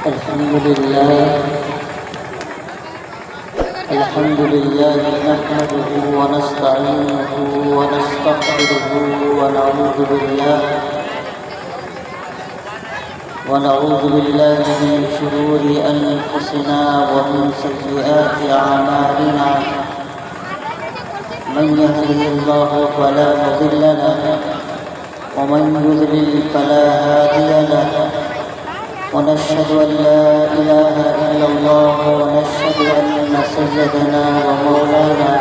الحمد لله نحمده ونستعينه ونستغفره ونعوذ بالله من شرور أنفسنا ومن سيئات أعمالنا. من يهده الله فلا مضل له ومن يضلل فلا هادي له. ونشهد أن لا إله إلا الله ونشهد أن سيدنا ومولانا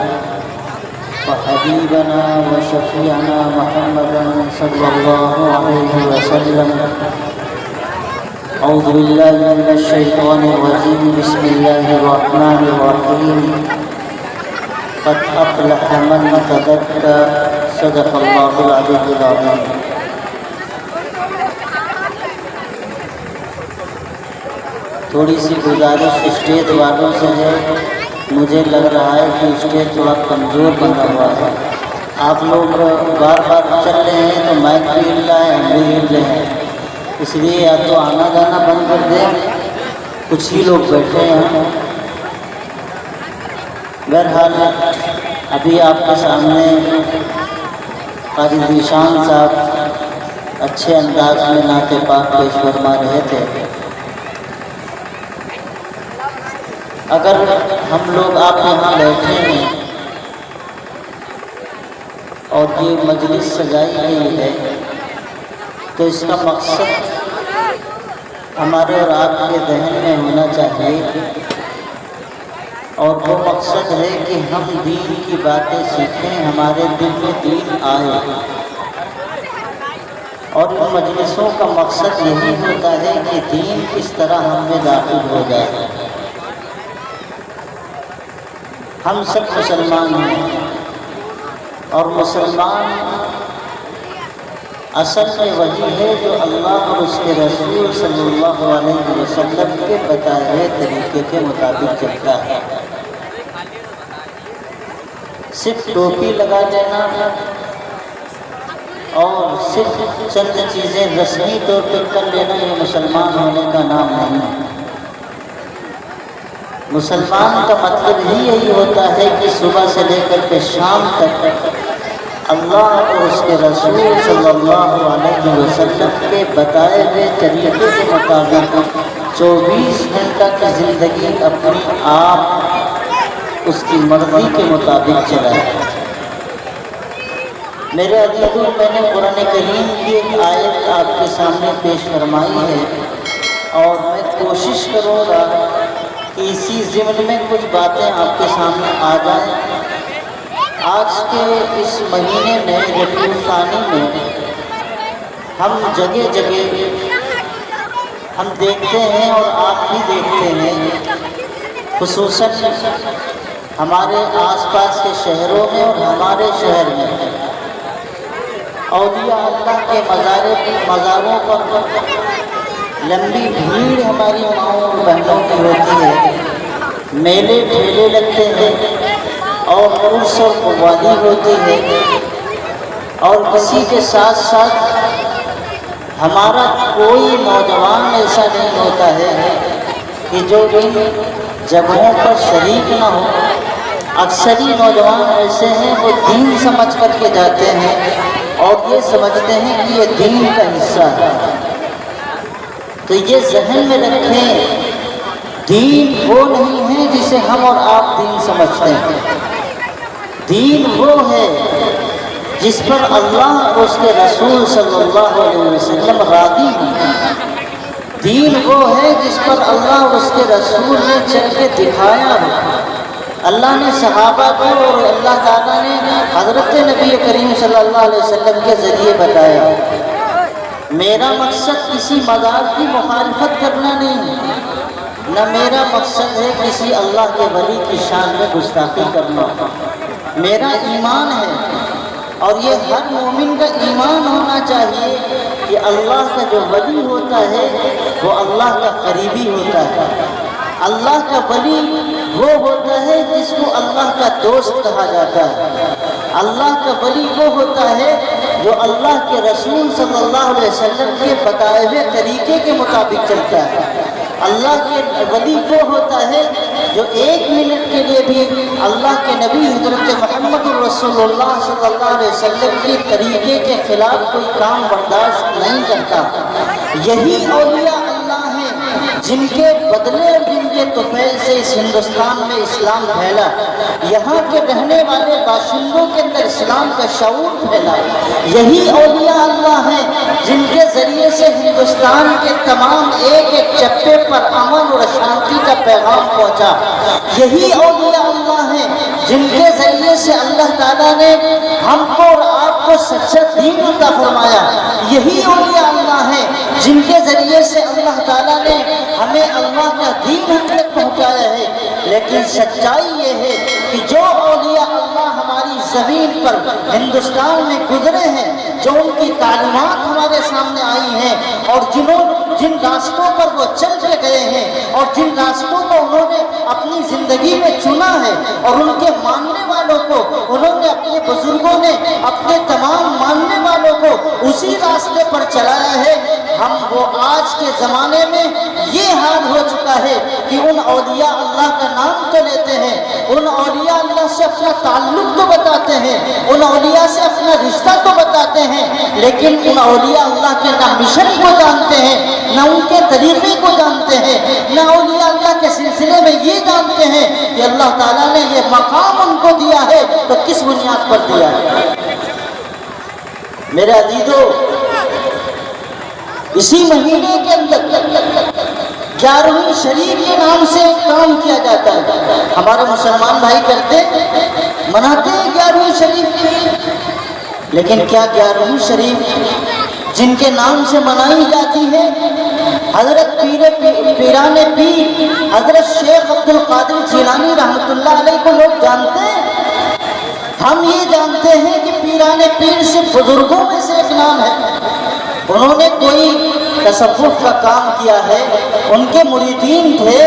وحبيبنا وشفيعنا محمدا صلى الله عليه وسلم. أعوذ بالله من الشيطان الرجيم. بسم الله الرحمن الرحيم. قد أفلح من تزكى. صدق الله العلي العظيم. تھوڑی سی گزارش اسٹیج والوں سے ہے. مجھے لگ رہا ہے کہ اسٹیج تھوڑا کمزور بنا ہوا ہے. آپ لوگ بار بار چل رہے ہیں تو مائک بھی ہل رہا ہے، ہم بھی ہل رہے ہیں. اس لیے یا تو آنا جانا بند کر دیں. کچھ ہی لوگ بیٹھے ہیں. بہرحال ابھی آپ کے سامنے قاری ذیشان صاحب اچھے انداز میں نعت پاک پیش فرما رہے تھے. اگر ہم لوگ آپ یہاں بیٹھے ہیں اور یہ مجلس سجائی گئی ہے تو اس کا مقصد ہمارے اور آپ کے ذہن میں ہونا چاہیے، اور وہ مقصد ہے کہ ہم دین کی باتیں سیکھیں، ہمارے دل میں دین آئے. اور ان مجلسوں کا مقصد یہی ہوتا ہے کہ دین کس طرح ہم میں داخل ہو جائے. ہم سب مسلمان ہیں، اور مسلمان اصل میں وہی ہے جو اللہ اور اس کے رسول صلی اللہ علیہ وسلم کے بتائے ہوئے طریقے کے مطابق چلتا ہے. صرف ٹوپی لگا لینا اور صرف چند چیزیں رسمی طور پر کر لینا یہ مسلمان ہونے کا نام نہیں ہے. مسلمان کا مطلب ہی یہی ہوتا ہے کہ صبح سے لے کر کے شام تک اللہ اور اس کے رسول صلی اللہ علیہ وسلم کے بتائے ہوئے طریقے کے مطابق 24 گھنٹہ کی زندگی اپنی آپ اس کی مرضی کے مطابق چلائے. میرے عزیزوں، میں نے قرآن کریم کی ایک آیت آپ کے سامنے پیش فرمائی ہے، اور میں کوشش کروں گا کہ اسی ضمن میں کچھ باتیں آپ کے سامنے آ جائیں. آج کے اس مہینے میں ربیع الثانی میں ہم جگہ جگہ ہم دیکھتے ہیں، اور آپ بھی دیکھتے ہیں، خصوصاً ہمارے آس پاس کے شہروں میں اور ہمارے شہر میں اولیاء اللہ کے مزاروں پر لمبی بھیڑ ہماری ماؤں اور بہنوں کی ہوتی ہے. میلے ٹھیلے لگتے ہیں اور عرس اور قوالی ہوتی ہے. اور اسی کے ساتھ ساتھ ہمارا کوئی نوجوان ایسا نہیں ہوتا ہے کہ جو ان جگہوں پر شریک نہ ہو. اکثری نوجوان ایسے ہیں وہ دین سمجھ کر کے جاتے ہیں اور یہ سمجھتے ہیں کہ یہ دین کا حصہ ہے. تو یہ ذہن میں رکھیں، دین وہ نہیں ہے جسے ہم اور آپ دین سمجھتے ہیں. دین وہ ہے جس پر اللہ اور اس کے رسول صلی اللہ علیہ وسلم راضی ہیں. دین وہ ہے جس پر اللہ اور اس کے رسول نے چل کے دکھایا ہے. اللہ نے صحابہ کو اور اللہ تعالیٰ نے حضرت نبی کریم صلی اللہ علیہ وسلم کے ذریعے بتایا. میرا مقصد کسی مزار کی مخالفت کرنا نہیں ہے، نہ میرا مقصد ہے کسی اللہ کے ولی کی شان میں گستاخی کرنا. میرا ایمان ہے، اور یہ ہر مومن کا ایمان ہونا چاہیے کہ اللہ کا جو ولی ہوتا ہے وہ اللہ کا قریبی ہوتا ہے. اللہ کا ولی وہ ہوتا ہے جس کو اللہ کا دوست کہا جاتا ہے. اللہ کا ولی وہ ہوتا ہے جو اللہ کے رسول صلی اللہ علیہ وسلم کے بتائے ہوئے طریقے کے مطابق چلتا ہے. اللہ کے ولی وہ ہوتا ہے جو 1 منٹ کے لیے بھی اللہ کے نبی حضرت محمد رسول اللہ صلی اللہ علیہ وسلم کے طریقے کے خلاف کوئی کام برداشت نہیں کرتا۔ یہی اولیاء اللہ ہیں جن کے بدلے اور جن کے طفیل سے اس ہندوستان میں اسلام پھیلا، یہاں کے رہنے والے باشندوں کے اندر اسلام کا شعور پھیلا۔ یہی اولیاء اللہ ہیں جن کے ذریعے سے ہندوستان کے تمام ایک ایک چپے پر امن اور شانتی کا پیغام پہنچا۔ یہی اولیاء اللہ ہیں جن کے ذریعے سے اللہ تعالیٰ نے ہم کو اور آپ کو سچا دین عطا فرمایا۔ یہی اولیاء اللہ ہیں جن کے ذریعے سے اللہ تعالیٰ نے ہمیں اللہ کا دین ہم تک پہنچایا ہے۔ لیکن سچائی یہ ہے کہ جو اولیاء اللہ ہماری زمین پر ہندوستان میں گزرے ہیں، جو ان کی تعلیمات ہمارے سامنے آئی ہیں اور جن راستوں پر وہ چل کے گئے ہیں اور جن راستوں کو انہوں نے اپنی زندگی میں چنا ہے اور ان کے ماننے والوں کو انہوں نے، اپنے بزرگوں نے اپنے تمام ماننے والوں کو اسی راستے پر چلایا ہے، ہم وہ آج کے زمانے میں یہ حال ہو چکا ہے کہ ان اولیاء اللہ کا نام تو لیتے ہیں، ان اولیاء اللہ سے اپنا تعلق تو بتاتے ہیں، ان اولیاء سے اپنا رشتہ تو بتاتے ہیں، لیکن ان اولیاء اللہ کے نہ مشن کو جانتے ہیں، نہ ان کے طریقے کو جانتے ہیں، نہ اولیاء اللہ کے سلسلے میں یہ جانتے ہیں کہ اللہ تعالیٰ نے یہ مقام ان کو دیا ہے تو کس بنیاد پر دیا ہے۔ میرے عزیزو، اسی مہینے کے اندر 11ویں شریف کے نام سے ایک کام کیا جاتا ہے، ہمارے مسلمان بھائی کرتے مناتے ہیں 11ویں شریف، لیکن کیا 11ویں شریف جن کے نام سے منائی جاتی ہے حضرت پیران پیر حضرت شیخ عبد القادر جیلانی رحمۃ اللہ علیہ کو لوگ جانتے ہیں؟ ہم یہ جانتے ہیں کہ پیران پیر سے بزرگوں میں سے ایک نام ہے، انہوں نے کوئی تصوف کا کام کیا ہے، ان کے مریدین تھے،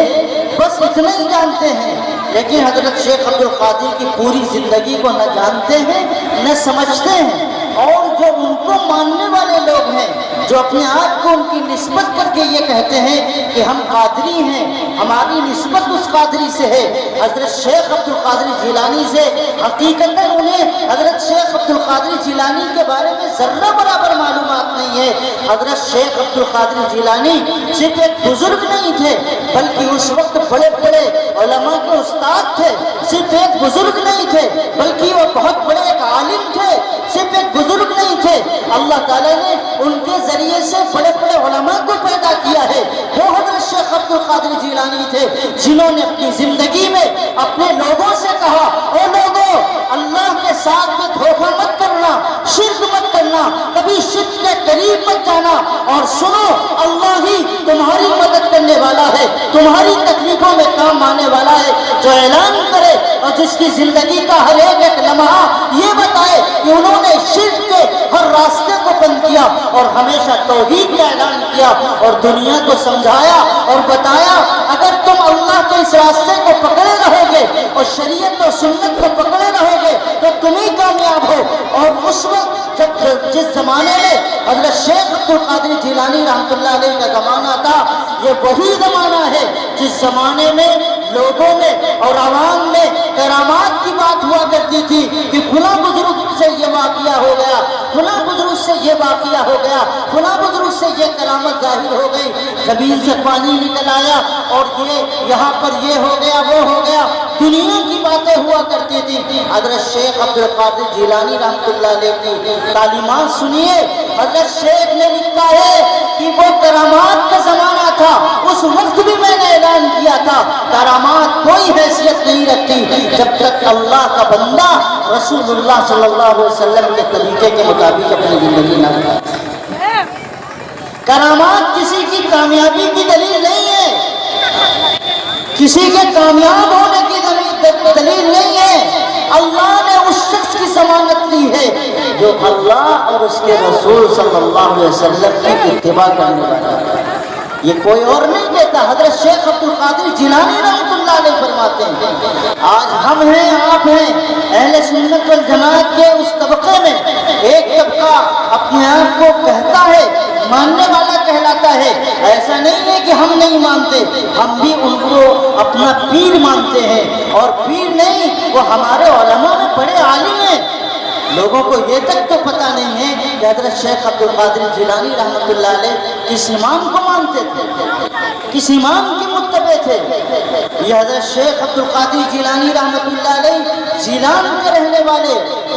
بس اتنا ہی جانتے ہیں، لیکن حضرت شیخ عبد القادر کی پوری زندگی کو نہ جانتے ہیں نہ سمجھتے ہیں۔ اور جو ان کو ماننے والے لوگ ہیں، جو اپنے آپ کو ان کی نسبت کر کے یہ کہتے ہیں کہ ہم قادری ہیں، ہماری نسبت اس قادری سے ہے، حضرت شیخ عبد القادر جیلانی سے، حقیقتاً انہیں حضرت شیخ عبد القادر جیلانی کے بارے میں ذرہ برابر معلومات نہیں ہے۔ حضرت شیخ عبد القادر جیلانی صرف ایک بزرگ نہیں تھے، بلکہ اس وقت بڑے بڑے علماء کے استاد تھے، صرف ایک بزرگ نہیں تھے بلکہ وہ بہت بڑے ایک عالم تھے، صرف ایک بزرگ نہیں تھے، اللہ تعالیٰ نے ان کے ذریعے سے بڑے بڑے علماء کو پیدا کیا ہے۔ وہ حضرت شیخ عبد القادر جیلانی تھے جنہوں نے اپنی زندگی میں اپنے لوگوں سے کہا، اے لوگوں، اللہ کے ساتھ میں دھوکہ مت کرنا، شرک مت کرنا، کبھی شرک کے قریب مت جانا، اور سنو اللہ ہی تمہاری مدد کرنے والا ہے، تمہاری تکلیفوں میں کام آنے والا ہے۔ جو اعلان کرے اور جس کی زندگی کا ہر ایک لمحہ یہ بتائے کہ انہوں نے شرک کے ہر راستے کو بند کیا اور ہمیشہ توحید کا اعلان کیا اور دنیا کو سمجھایا اور بتایا، اگر تم اللہ کے اس راستے کو پکڑے رہو گے اور شریعت اور سنت کو پکڑے رہو گے تو تم ہی کامیاب ہو۔ اور اس وقت جس زمانے میں حضرت شیخ عبد القادر جیلانی رحمۃ اللہ علیہ کا زمانہ تھا، یہ وہی زمانہ ہے جس زمانے میں لوگوں میں اور عوام میں کرامات کی بات ہوا کرتی تھی کہ فلاں بزرگ سے یہ واقعہ ہو گیا، فلاں بزرگ سے یہ واقعہ ہو گیا، فلاں بزرگ سے یہ کرامت ظاہر ہو گئی، زمین سے پانی نکل آیا اور یہ یہاں پر یہ ہو گیا وہ ہو گیا، دنیا کی باتیں ہوا کرتی تھی۔ حضرت شیخ عبد القادر جیلانی رحمۃ اللہ علیہ کی تعلیمات سنیے، حضرت شیخ نے لکھا ہے کہ وہ کرامات کا زمانہ تھا، اس وقت بھی میں نے اعلان کیا تھا کرامات کوئی حیثیت نہیں رکھتی جب تک اللہ کا بندہ رسول اللہ صلی اللہ علیہ وسلم کے طریقے کے مطابق اپنی زندگی نہ کرے۔ کرامات کسی کی کامیابی کی دلیل نہیں ہے، کسی کے کامیاب ہونے کی دلیل نہیں ہے، اللہ نے اس شخص کی ضمانت دی ہے جو اللہ اور اس کے رسول صلی اللہ علیہ وسلم کی اتباع کرنے والا ہے، یہ کوئی اور نہیں کہتا۔ حضرت شیخ عبد القادر جیلانی رحمۃ اللہ علیہ فرماتے ہیں، آج ہم ہیں، آپ ہیں، اہل سنت والجماعت کے اس طبقے میں ایک طبقہ اپنے آپ کو کہتا ہے، ماننے والا کہلاتا ہے، ایسا نہیں ہے کہ ہم نہیں مانتے، ہم بھی ان کو اپنا پیر مانتے ہیں، اور پیر نہیں، وہ ہمارے علماء میں بڑے عالم ہیں۔ لوگوں کو یہ تک تو پتہ نہیں ہے کہ حضرت شیخ عبد القادر جیلانی رحمۃ اللہ علیہ کس امام کو مانتے تھے، کس امام کے متبع تھے۔ یہ حضرت شیخ عبد القادر جیلانی رحمۃ اللہ علیہ جیلان کے رہنے والے،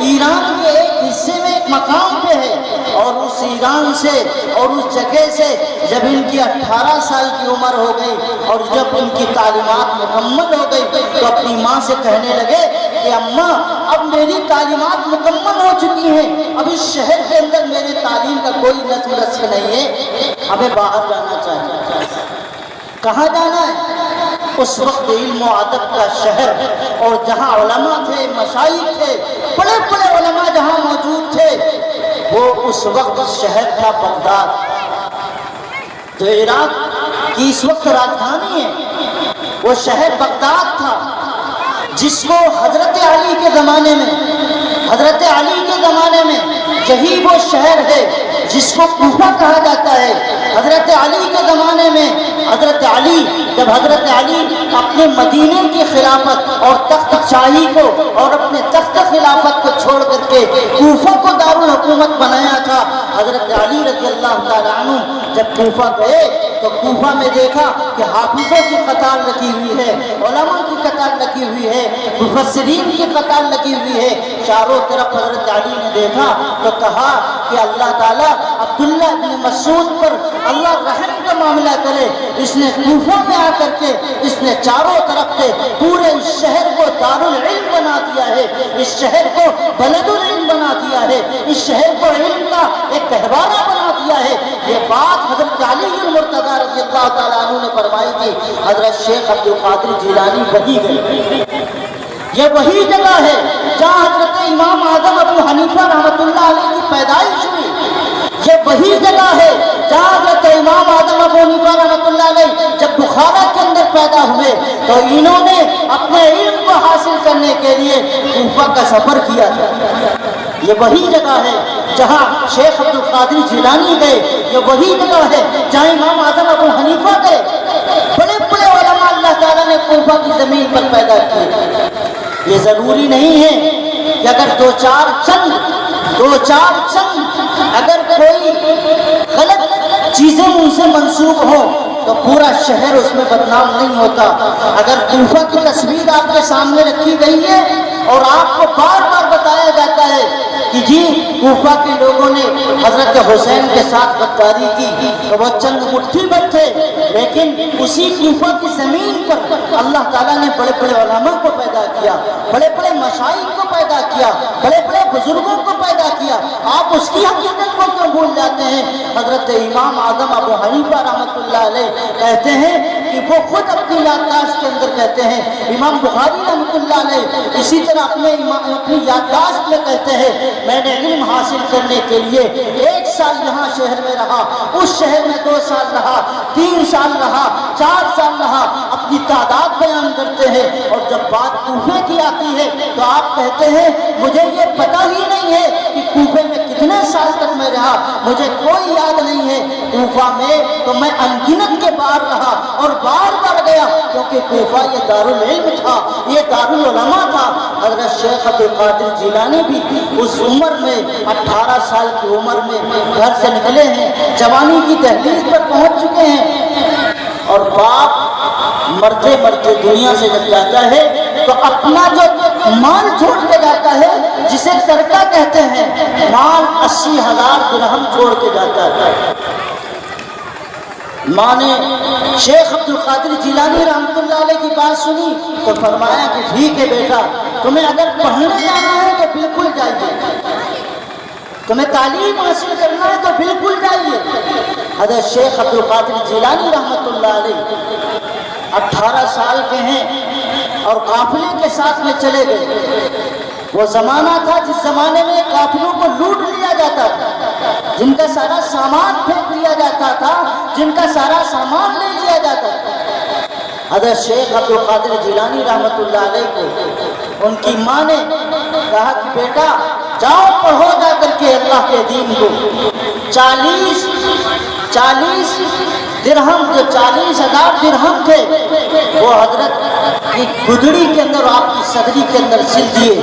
ایران کے ایک حصے میں ایک مقام پہ ہے، اور اس ایران سے اور اس جگہ سے جب ان کی 18 سال کی عمر ہو گئی اور جب ان کی تعلیمات مکمل ہو گئی تو اپنی ماں سے کہنے لگے کہ اماں اب میری تعلیمات مکمل ہو چکی ہیں، اب اس شہر کے اندر میری تعلیم کا کوئی نظم رسم نہیں ہے، ہمیں باہر جانا چاہیے۔ کہاں جانا ہے؟ اس وقت علم و ادب کا شہر، اور جہاں علماء تھے، مشائخ تھے، بڑے بڑے علماء جہاں موجود تھے، وہ اس وقت شہر تھا بغداد، جو عراق کی اس وقت راجدھانی ہے۔ وہ شہر بغداد تھا جس کو حضرت علی کے زمانے میں، حضرت علی کے زمانے میں یہی وہ شہر ہے جس کو کوفہ کہا جاتا ہے۔ حضرت علی کے زمانے میں حضرت علی، جب حضرت علی اپنے مدینے کی خلافت اور تخت شاہی کو اور اپنے تخت خلافت کو چھوڑ کر کے کوفہ کو دارالحکومت بنایا تھا، حضرت علی رضی اللہ تعالیٰ عنہ جب کوفہ گئے تو کوفہ میں دیکھا کہ حافظوں کی قطار لگی ہوئی ہے، علماء کی قطار لگی ہوئی ہے، مفسرین کی قطار لگی ہوئی ہے، چاروں طرف حضرت علی نے دیکھا تو کہا کہ اللہ تعالیٰ عبداللہ ابن مسعود پر اللہ رحم کا معاملہ کرے، اس نے کوفہ میں آ کر کے اس نے چاروں طرف سے پورے اس شہر کو دارالعلم بنا دیا ہے، اس شہر کو بلد العلم بنا دیا ہے، اس شہر کو علم کا ایک گہوارہ بنا دیا ہے۔ یہ بات حضرت علی المرتضیٰ رضی اللہ تعالیٰ عنہ نے فرمائی تھی۔ حضرت شیخ عبد القادر جیلانی وہی گئے، یہ وہی جگہ ہے جہاں حضرت امام اعظم ابو حنیفہ رحمۃ اللہ علیہ کی پیدائش ہوئی، یہ وہی جگہ ہے جہاں حضرت امام اعظم ابو حنیفہ رحمۃ اللہ علیہ جب بخارا کے اندر پیدا ہوئے تو انہوں نے اپنے علم کو حاصل کرنے کے لیے کوفہ کا سفر کیا تھا۔ یہ وہی جگہ ہے جہاں شیخ عبد القادر جیلانی گئے، یہ وہی جگہ ہے جہاں امام اعظم ابو حنیفہ گئے۔ بڑے بڑے علماء اللہ تعالیٰ نے کوفہ کی زمین پر پیدا کیے۔ یہ ضروری نہیں ہے کہ اگر دو چار چند اگر کوئی غلط چیزیں ان سے منسوب ہوں تو پورا شہر اس میں بدنام نہیں ہوتا۔ اگر کوفہ کی تصویر آپ کے سامنے رکھی گئی ہے اور آپ کو بار بار بتایا جاتا ہے کہ جی کوفہ کے لوگوں نے حضرت حسین کے ساتھ غداری کی تو وہ چند مٹھی بھر تھے، لیکن اسی کوفہ کی زمین پر اللہ تعالیٰ نے بڑے بڑے علماء کو پیدا کیا، بڑے بڑے مشائخ کو پیدا کیا، بڑے بڑے بزرگوں کو پیدا کیا۔ آپ اس کی حقیقت کو کیوں بھول جاتے ہیں؟ حضرت امام اعظم ابو حنیفہ رحمۃ اللہ علیہ کہتے ہیں کہ وہ خود اپنی یادداشت کے اندر کہتے ہیں، امام بخاری رحمۃ اللہ علیہ اسی طرح اپنی یادداشت میں کہتے ہیں، میں نے علم حاصل کرنے کے لیے 1 سال یہاں شہر میں رہا، اس شہر میں 2 سال رہا، 3 سال رہا، 4 سال رہا، اپنی تعداد بیان کرتے ہیں، اور جب بات کوفے کی آتی ہے تو آپ کہتے ہیں مجھے یہ پتہ ہی نہیں ہے کہ کوفے میں کتنے سال تک میں رہا، مجھے کوئی یاد نہیں ہے۔ کوفہ میں تو میں انگنت کے باہر رہا اور بار بار گیا، کیونکہ کوفہ یہ دارالعلم تھا، یہ دارالعلماء تھا۔ حضرت شیخ عبد القادر جیلانی بھی اس عمر میں 18 سال کی عمر میں گھر سے نکلے ہیں، جوانی کی دہلیز پر پہنچ چکے ہیں، اور باپ مرتے مرتے دنیا سے جب جاتا ہے تو اپنا جو مال چھوڑ کے جاتا ہے، جسے ترکہ کہتے ہیں، مال 80,000 درہم چھوڑ کے جاتا ہے۔ ماں نے شیخ عبد القادر جیلانی رحمۃ اللہ علیہ کی بات سنی تو فرمایا کہ ٹھیک ہے بیٹا، تمہیں اگر پڑھنے جانا ہے تو بالکل جائیے، تمہیں تعلیم حاصل کرنا ہے تو بالکل جائیے۔ حضرت شیخ عبد القادر جیلانی رحمۃ اللہ علیہ 18 سال کے ہیں اور قافلے کے ساتھ میں چلے گئے۔ وہ زمانہ تھا جس زمانے میں قافلوں کو لوٹ لیا جاتا تھا، جن کا سارا سامان پھینک دیا جاتا تھا، جن کا سارا سامان لے لیا جاتا تھا۔ حضرت شیخ عبد القادر جیلانی رحمۃ اللہ علیہ کو ان کی ماں نے کہا کہ بیٹا جاؤ پڑھو جا کر کے اللہ کے دین کو، 40 درہم جو 40,000 درہم تھے وہ حضرت کی گدڑی کے اندر آپ کی صدری کے اندر سل دیے،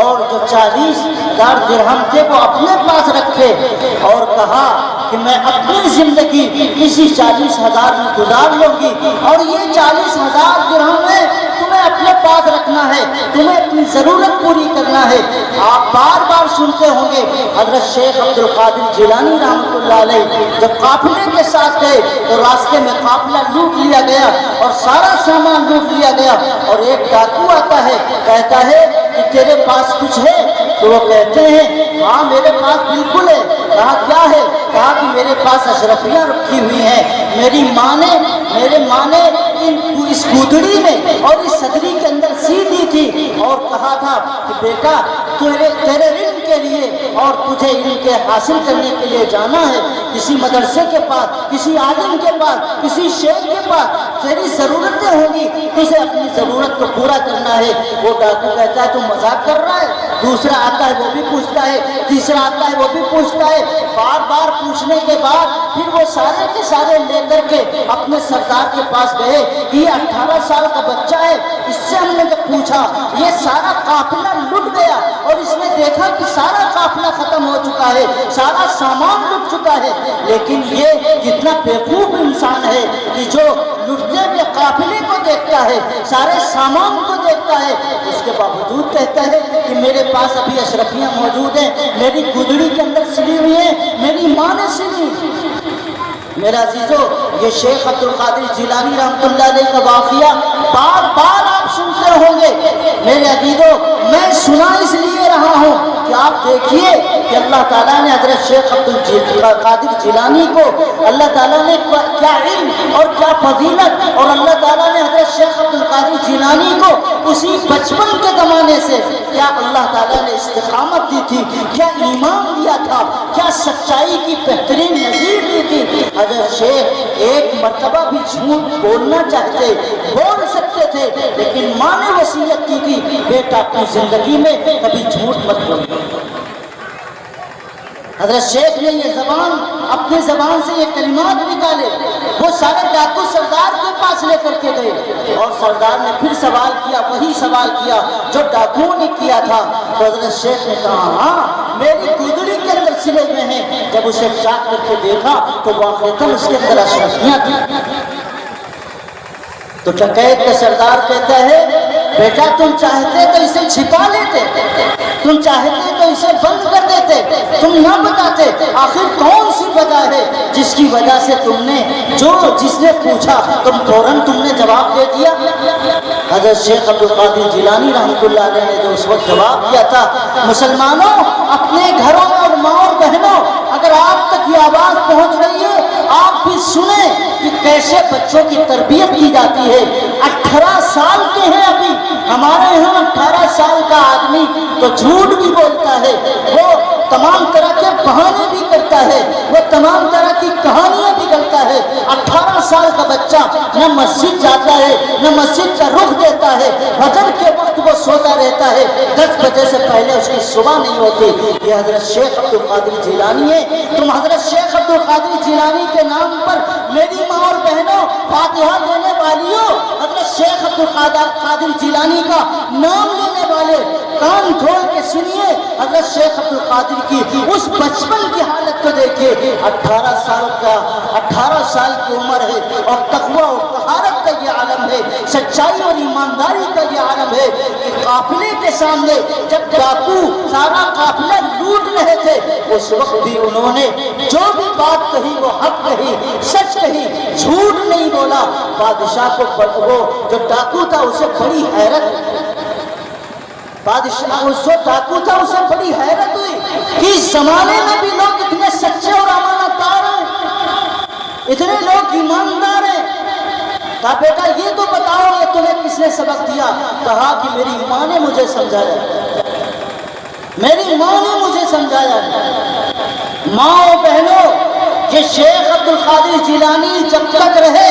اور جو 40,000 درہم تھے وہ اپنے پاس رکھے اور کہا کہ میں اپنی زندگی اسی 40,000 میں گزار لوں گی، اور یہ 40,000 درہم ہے تمہیں اپنے پاس رکھنا ہے، تمہیں اپنی ضرورت پوری کرنا ہے۔ آپ بار بار سنتے ہوں گے حضرت شیخ عبد القادر جیلانی رحمۃ اللہ علیہ جب قافلے کے ساتھ گئے تو راستے میں قافلہ لوٹ لیا گیا اور سارا سامان لوٹ لیا گیا، اور ایک ڈاکو آتا ہے کہتا ہے کہ تیرے پاس کچھ ہے؟ تو وہ کہتے ہیں ہاں میرے پاس بالکل ہے۔ کہا کیا ہے؟ کہا کہ میرے پاس اشرفیاں رکھی ہوئی ہیں، میری ماں نے اس گودڑی میں اور اس صدری کے اندر سی دی تھی، اور کہا تھا کہ بیٹا تیرے علم کے لیے اور تجھے علم کے حاصل کرنے کے لیے جانا ہے کسی مدرسے کے پاس، کسی عالم کے پاس، کسی شیخ کے پاس، تیری ضرورتیں ہوں گی، تجھے اپنی ضرورت کو پورا کرنا ہے۔ وہ ڈاکو کہتا ہے تو مذاق کر رہا ہے؟ دوسرا آتا ہے وہ بھی پوچھتا ہے، تیسرا آتا ہے وہ بھی پوچھتا ہے، بار بار پوچھنے کے بعد پھر وہ سارے کے سارے لے کر کے اپنے سردار کے پاس گئے کہ یہ 18 سال کا بچہ ہے، اس سے ہم نے جب پوچھا یہ سارا قافلہ لٹ گیا، اور اس نے دیکھا کہ سارا قافلہ ختم ہو چکا ہے، سارا سامان لٹ چکا ہے، لیکن یہ کتنا بیوقوف انسان ہے کہ جو لٹتے ہوئے قافلے کو دیکھتا ہے، سارے سامان کو دیکھتا ہے، اس کے باوجود کہتا ہے کہ میرے پاس ابھی اشرفیاں موجود ہیں، میری گدڑی کے اندر سلی ہوئی ہیں، میری ماں نے سلی۔ میرا عزیزو، یہ شیخ عبد القادر جیلانی رحمۃ اللہ علیہ کا واقعہ بار بار آپ سنتے ہوں گے۔ میرے عزیزو، میں سنا اس لیے رہا ہوں کہ آپ دیکھیے کہ اللہ تعالیٰ نے حضرت شیخ عبد القادر جیلانی کو اللہ تعالیٰ نے کیا علم اور کیا فضیلت، اور اللہ تعالیٰ نے حضرت شیخ عبد القادر جیلانی کو اسی بچپن کے زمانے سے کیا اللہ تعالیٰ نے استقامت دی تھی، کیا ایمان دیا تھا، کیا سچائی کی بہترین نظیر دی تھی۔ حضرت شیخ ایک مرتبہ بھی جھوٹ بولنا چاہتے بول سکتے تھے، لیکن ماں نے وصیت کی تھی بیٹا اپنی زندگی میں کبھی جھوٹ مت بولنا۔ حضرت شیخ نے یہ زبان اپنی زبان سے یہ کلمات نکالے، وہ سارے ڈاکو سردار کے پاس لے کر کے گئے، اور سردار نے پھر سوال کیا، وہی سوال کیا جو ڈاکوؤں نے کیا تھا، تو حضرت شیخ نے کہا ہاں میری گودڑی کے اندر سلے ہوئے ہیں۔ جب اسے چاک کر کے دیکھا تو واقعتاً اس کے اندر اشرفیاں تھیں۔ تو ڈکیت کا سردار کہتا ہے بیٹا تم چاہتے تو اسے چھپا لیتے، تم چاہتے تو اسے بند کر دیتے، تم نہ بتاتے، آخر کون سی وجہ ہے جس کی وجہ سے تم نے جس نے پوچھا فوراً تم نے جواب دے دیا؟ حضرت شیخ عبد القادر جیلانی رحمۃ اللہ علیہ نے جو اس وقت جواب دیا تھا، مسلمانوں اپنے گھروں اور ماں اور بہنوں اگر آپ تک یہ آواز پہنچ رہی ہے آپ بھی سنیں کہ کیسے بچوں کی تربیت کی جاتی ہے۔ 18 سال کے ہیں ابھی، ہمارے یہاں 18 سال کا آدمی تو جھوٹ بھی بولتا ہے، وہ تمام طرح کے بہانے بھی کرتا ہے، وہ تمام طرح کی کہانیاں بھی کرتا ہے۔ 18 سال کا بچہ نہ مسجد جاتا ہے، نہ مسجد کا رخ دیتا ہے، فجر کے وقت وہ سوتا رہتا ہے، 10 بجے سے پہلے اس کی صبح نہیں ہوتی۔ یہ حضرت شیخ عبد القادر جیلانی ہے۔ تم حضرت شیخ عبد القادر جیلانی کے نام پر میری ماں اور بہنوں فاتحہ دینے والیوں، حضرت شیخ عبد القادر جیلانی کا نام لینے والے کان کھول کے سنیے، حضرت شیخ عبد القادر کی اس بچپن کی حالت کو دیکھیے۔ 18 سال کی عمر ہے، اور تقوی اور طہارت کا یہ عالم ہے، سچائی اور ایمانداری کا یہ عالم ہے کہ قافلے کے سامنے جب ڈاکو سارا قافلہ لوٹ رہے تھے اس وقت بھی انہوں نے جو بھی بات کہی وہ حق کہی، سچ کہی، جھوٹ نہیں بولا۔ بادشاہ کو وہ جو ڈاکو تھا اسے بڑی حیرت، بادشاہ جو ڈاکو تھا اسے بڑی حیرت ہوئی کہ اس زمانے میں بھی لوگ اتنے سچے اور امانت دار ہیں، اتنے لوگ ایماندار ہیں۔ کہا بیٹا یہ تو بتاؤ یہ تمہیں کس نے سبق دیا؟ کہا کہ میری ماں نے مجھے سمجھایا، میری ماں نے مجھے سمجھایا۔ ماں و بہنوں، یہ شیخ عبد القادر جیلانی جب تک رہے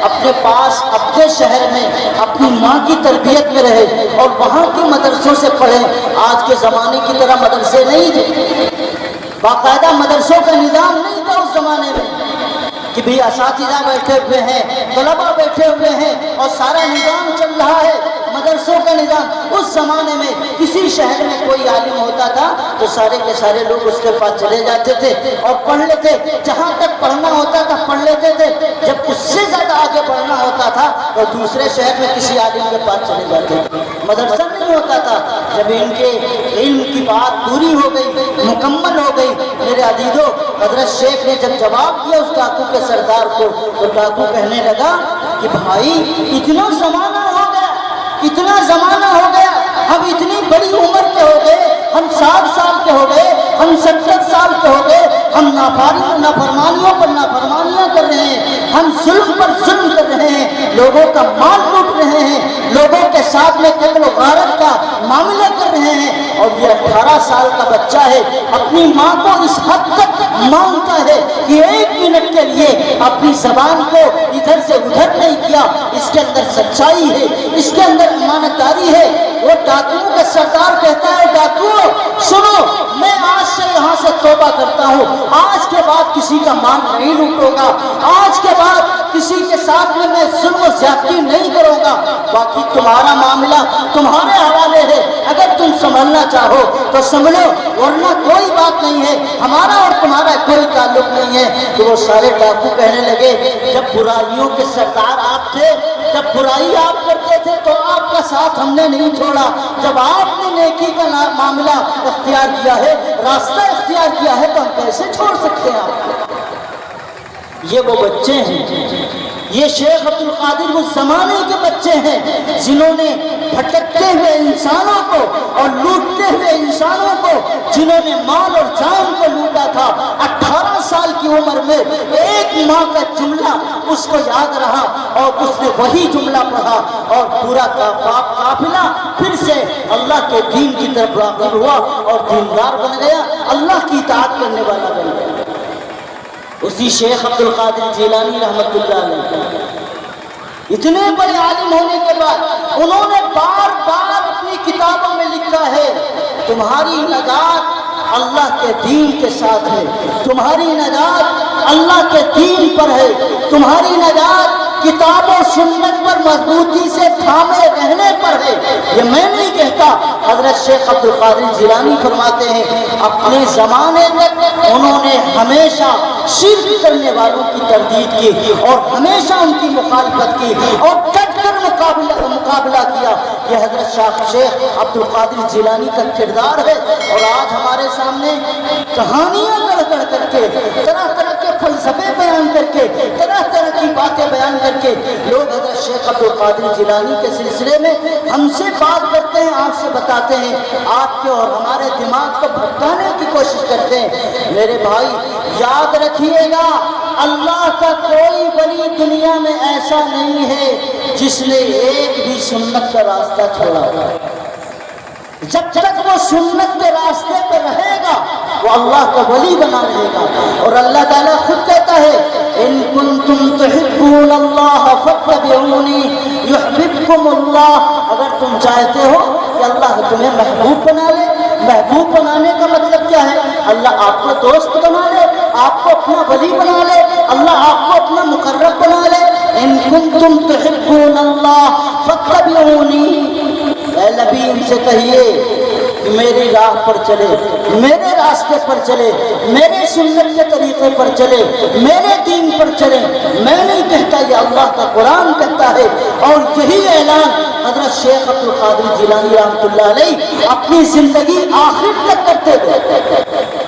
اپنے پاس اپنے شہر میں اپنی ماں کی تربیت میں رہے اور وہاں کے مدرسوں سے پڑھے۔ آج کے زمانے کی طرح مدرسے نہیں تھے، باقاعدہ مدرسوں کا نظام نہیں تھا اس زمانے میں کہ بھی اساتذہ بیٹھے ہوئے ہیں، طلبا بیٹھے ہوئے ہیں اور سارا نظام چل رہا ہے، مدرسوں کا نظام۔ اس زمانے میں کسی شہر میں کوئی عالم ہوتا تھا تو سارے کے سارے لوگ اس کے پاس چلے جاتے تھے اور پڑھ لیتے، جہاں تک پڑھنا ہوتا تھا پڑھ لیتے تھے۔ جب اس سے زیادہ آگے بڑھنا ہوتا تھا تو دوسرے شہر میں کسی عالم کے پاس چلے جاتے تھے۔ مدرسہ نہیں ہوتا تھا۔ جب ان کے علم کی بات پوری ہو گئی، مکمل ہو گئی، میرے عزیزو، حضرت شیخ نے جب جواب دیا اس ڈاکو کے سردار کو تو ڈاکو کہنے لگا کہ بھائی اتنا زمانہ ہو گیا، اتنا زمانہ ہو گیا، ہم اتنی بڑی عمر کے ہو گئے، ہم 60 سال کے ہو گئے، ہم 70 سال کے ہو گئے، ہم نافرمانیوں پر نافرمانیاں کر رہے ہیں، ہم ظلم پر ظلم کر رہے ہیں، لوگوں کا مال لوٹ رہے ہیں، لوگوں کے ساتھ میں قتل و غارت کا معاملہ کر رہے ہیں، اور یہ 18 سال کا بچہ ہے، اپنی ماں کو اس حد تک مانتا ہے کہ 1 منٹ کے لیے اپنی زبان کو ادھر سے ادھر نہیں کیا۔ اس کے اندر سچائی ہے، اس کے اندر امانتداری ہے۔ وہ ڈاکوؤں کا سردار کہتا ہے، ڈاکوؤں سنو، میں آج سے یہاں سے توبہ کرتا ہوں، آج کے بعد کسی کا مال نہیں لوٹوں گا، آج کے بعد کسی کے ساتھ میں ظلم و زیادتی نہیں کروں گا، باقی تمہارا معاملہ تمہارے حوالے ہے، اگر تم سنبھلنا چاہو تو سنبھلو، ورنہ کوئی بات نہیں ہے، ہمارا اور تمہارا کوئی تعلق نہیں ہے۔ تو وہ سارے ڈاکو کہنے لگے، جب برائیوں کے سردار آپ تھے، جب برائی آپ کرتے تھے تو آپ کا ساتھ ہم نے نہیں چھوڑا، جب آپ نے نیکی کا معاملہ اختیار کیا ہے، راستہ اختیار کیا ہے، تو ہم کیسے چھوڑ سکتے ہیں آپ کو؟ یہ وہ بچے ہیں، یہ شیخ عبد القادر اس زمانے کے بچے ہیں جنہوں نے بھٹکتے ہوئے انسانوں کو اور لوٹتے ہوئے انسانوں کو، جنہوں نے مال اور جان کو لوٹا تھا، 18 سال کی عمر میں ایک ماہ کا جملہ اس کو یاد رہا اور اس نے وہی جملہ پڑھا اور پورا قافلہ پھر سے اللہ کے دین کی طرف راغب ہوا اور دیندار بن گیا، اللہ کی اطاعت کرنے والا بن گیا۔ اسی شیخ عبد القادر جیلانی رحمت اللہ علیہ اتنے بڑے عالم ہونے کے بعد انہوں نے بار بار اپنی کتابوں میں لکھا ہے، تمہاری نجات اللہ کے دین کے ساتھ ہے، تمہاری نجات اللہ کے دین پر ہے، تمہاری نجات کتاب و سنت پر مضبوطی سے تھامے رہنے پر ہے۔ یہ میں نہیں کہتا، حضرت شیخ عبد القادر جیلانی فرماتے ہیں اپنے زمانے تک انہوں نے ہمیشہ شرک کرنے والوں کی تردید کی اور ہمیشہ ان کی مخالفت کی اور ڈٹ کر مقابلہ کیا۔ یہ حضرت شیخ عبد القادر جیلانی کا کردار ہے، اور آج ہمارے سامنے کہانیاں گڑھ گڑھ کر کے، طرح طرح کے فلسفے بیان کر کے، طرح طرح کی باتیں بیان کر کے لوگ حضرت شیخ عبد القادر جیلانی کے سلسلے میں ہم سے بات کرتے ہیں، آپ سے بتاتے ہیں، آپ کے اور ہمارے دماغ کو بھٹکانے کی کوشش کرتے ہیں۔ میرے بھائی یاد رکھیے گا، اللہ کا کوئی ولی دنیا میں ایسا نہیں ہے جس نے ایک بھی سنت کا راستہ چھوڑا۔ جب تک وہ سنت کے راستے پہ رہے گا وہ اللہ کا ولی بنا رہے گا، اور اللہ تعالیٰ خود کہتا ہے ان کنتم تحبون اللہ فاتبعونی یحببکم اللہ، اگر تم چاہتے ہو کہ اللہ تمہیں محبوب بنا لے، محبوب بنانے کا مطلب کیا ہے؟ اللہ آپ کو دوست بنا لے، آپ کو اپنا ولی بنا لے، اللہ آپ کو اپنا مقرب بنا لے۔ ان کنتم تحبون اللہ فاتبعونی، اے نبی ان سے کہیے کہ میری راہ پر چلے، میرے راستے پر چلے، میرے سنت کے طریقے پر چلے، میرے دین پر چلے۔ میں نہیں کہتا، یہ اللہ کا قرآن کہتا ہے، اور یہی اعلان حضرت شیخ عبد القادر جیلانی رحمۃ اللہ علیہ اپنی زندگی آخر تک کرتے تھے۔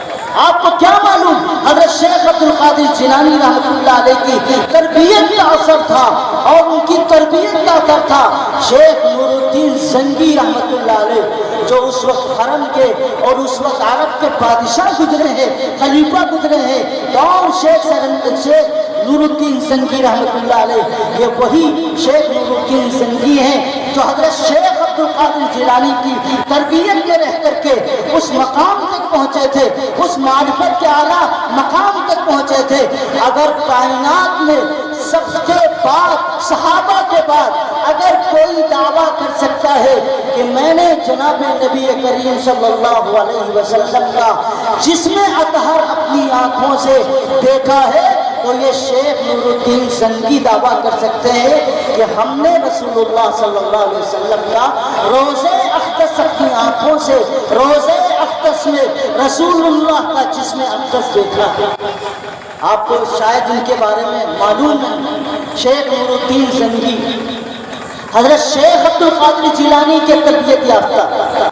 آپ کو کیا معلوم حضرت شیخ عبد القادر جیلانی رحمۃ اللہ علیہ کی تربیت کا اثر تھا، اور ان کی تربیت کا اثر تھا شیخ نور الدین زنگی رحمۃ اللہ علیہ، جو اس وقت حرم کے اور اس وقت عرب کے بادشاہ گزرے ہیں، خلیفہ گزرے ہیں، اور شیخ نور الدین زنگی رحمۃ اللہ علیہ یہ وہی شیخ نور الدین زنگی ہیں جو حضرت شیخ عبد القادر جیلانی کی تربیت میں رہ کر کے اس مقام تک پہنچے تھے، اس معرفت کے اعلیٰ مقام تک پہنچے تھے۔ اگر کائنات میں سب کے بعد، صحابہ کے بعد، اگر کوئی دعویٰ کر سکتا ہے کہ میں نے جناب نبی کریم صلی اللہ علیہ وسلم کا جسم اطہر اپنی آنکھوں سے دیکھا ہے، تو یہ شیخ نور الدین زنگی دعویٰ کر سکتے ہیں کہ ہم نے رسول اللہ صلی اللہ علیہ وسلم کا روزے اقدس اپنی آنکھوں سے روزے اقدس میں رسول اللہ کا جسم اقدس دیکھا۔ آپ کو شاید ان کے بارے میں معلوم ہے، شیخ نور الدین زنگی حضرت شیخ عبد القادر جیلانی کے تربیت یافتہ،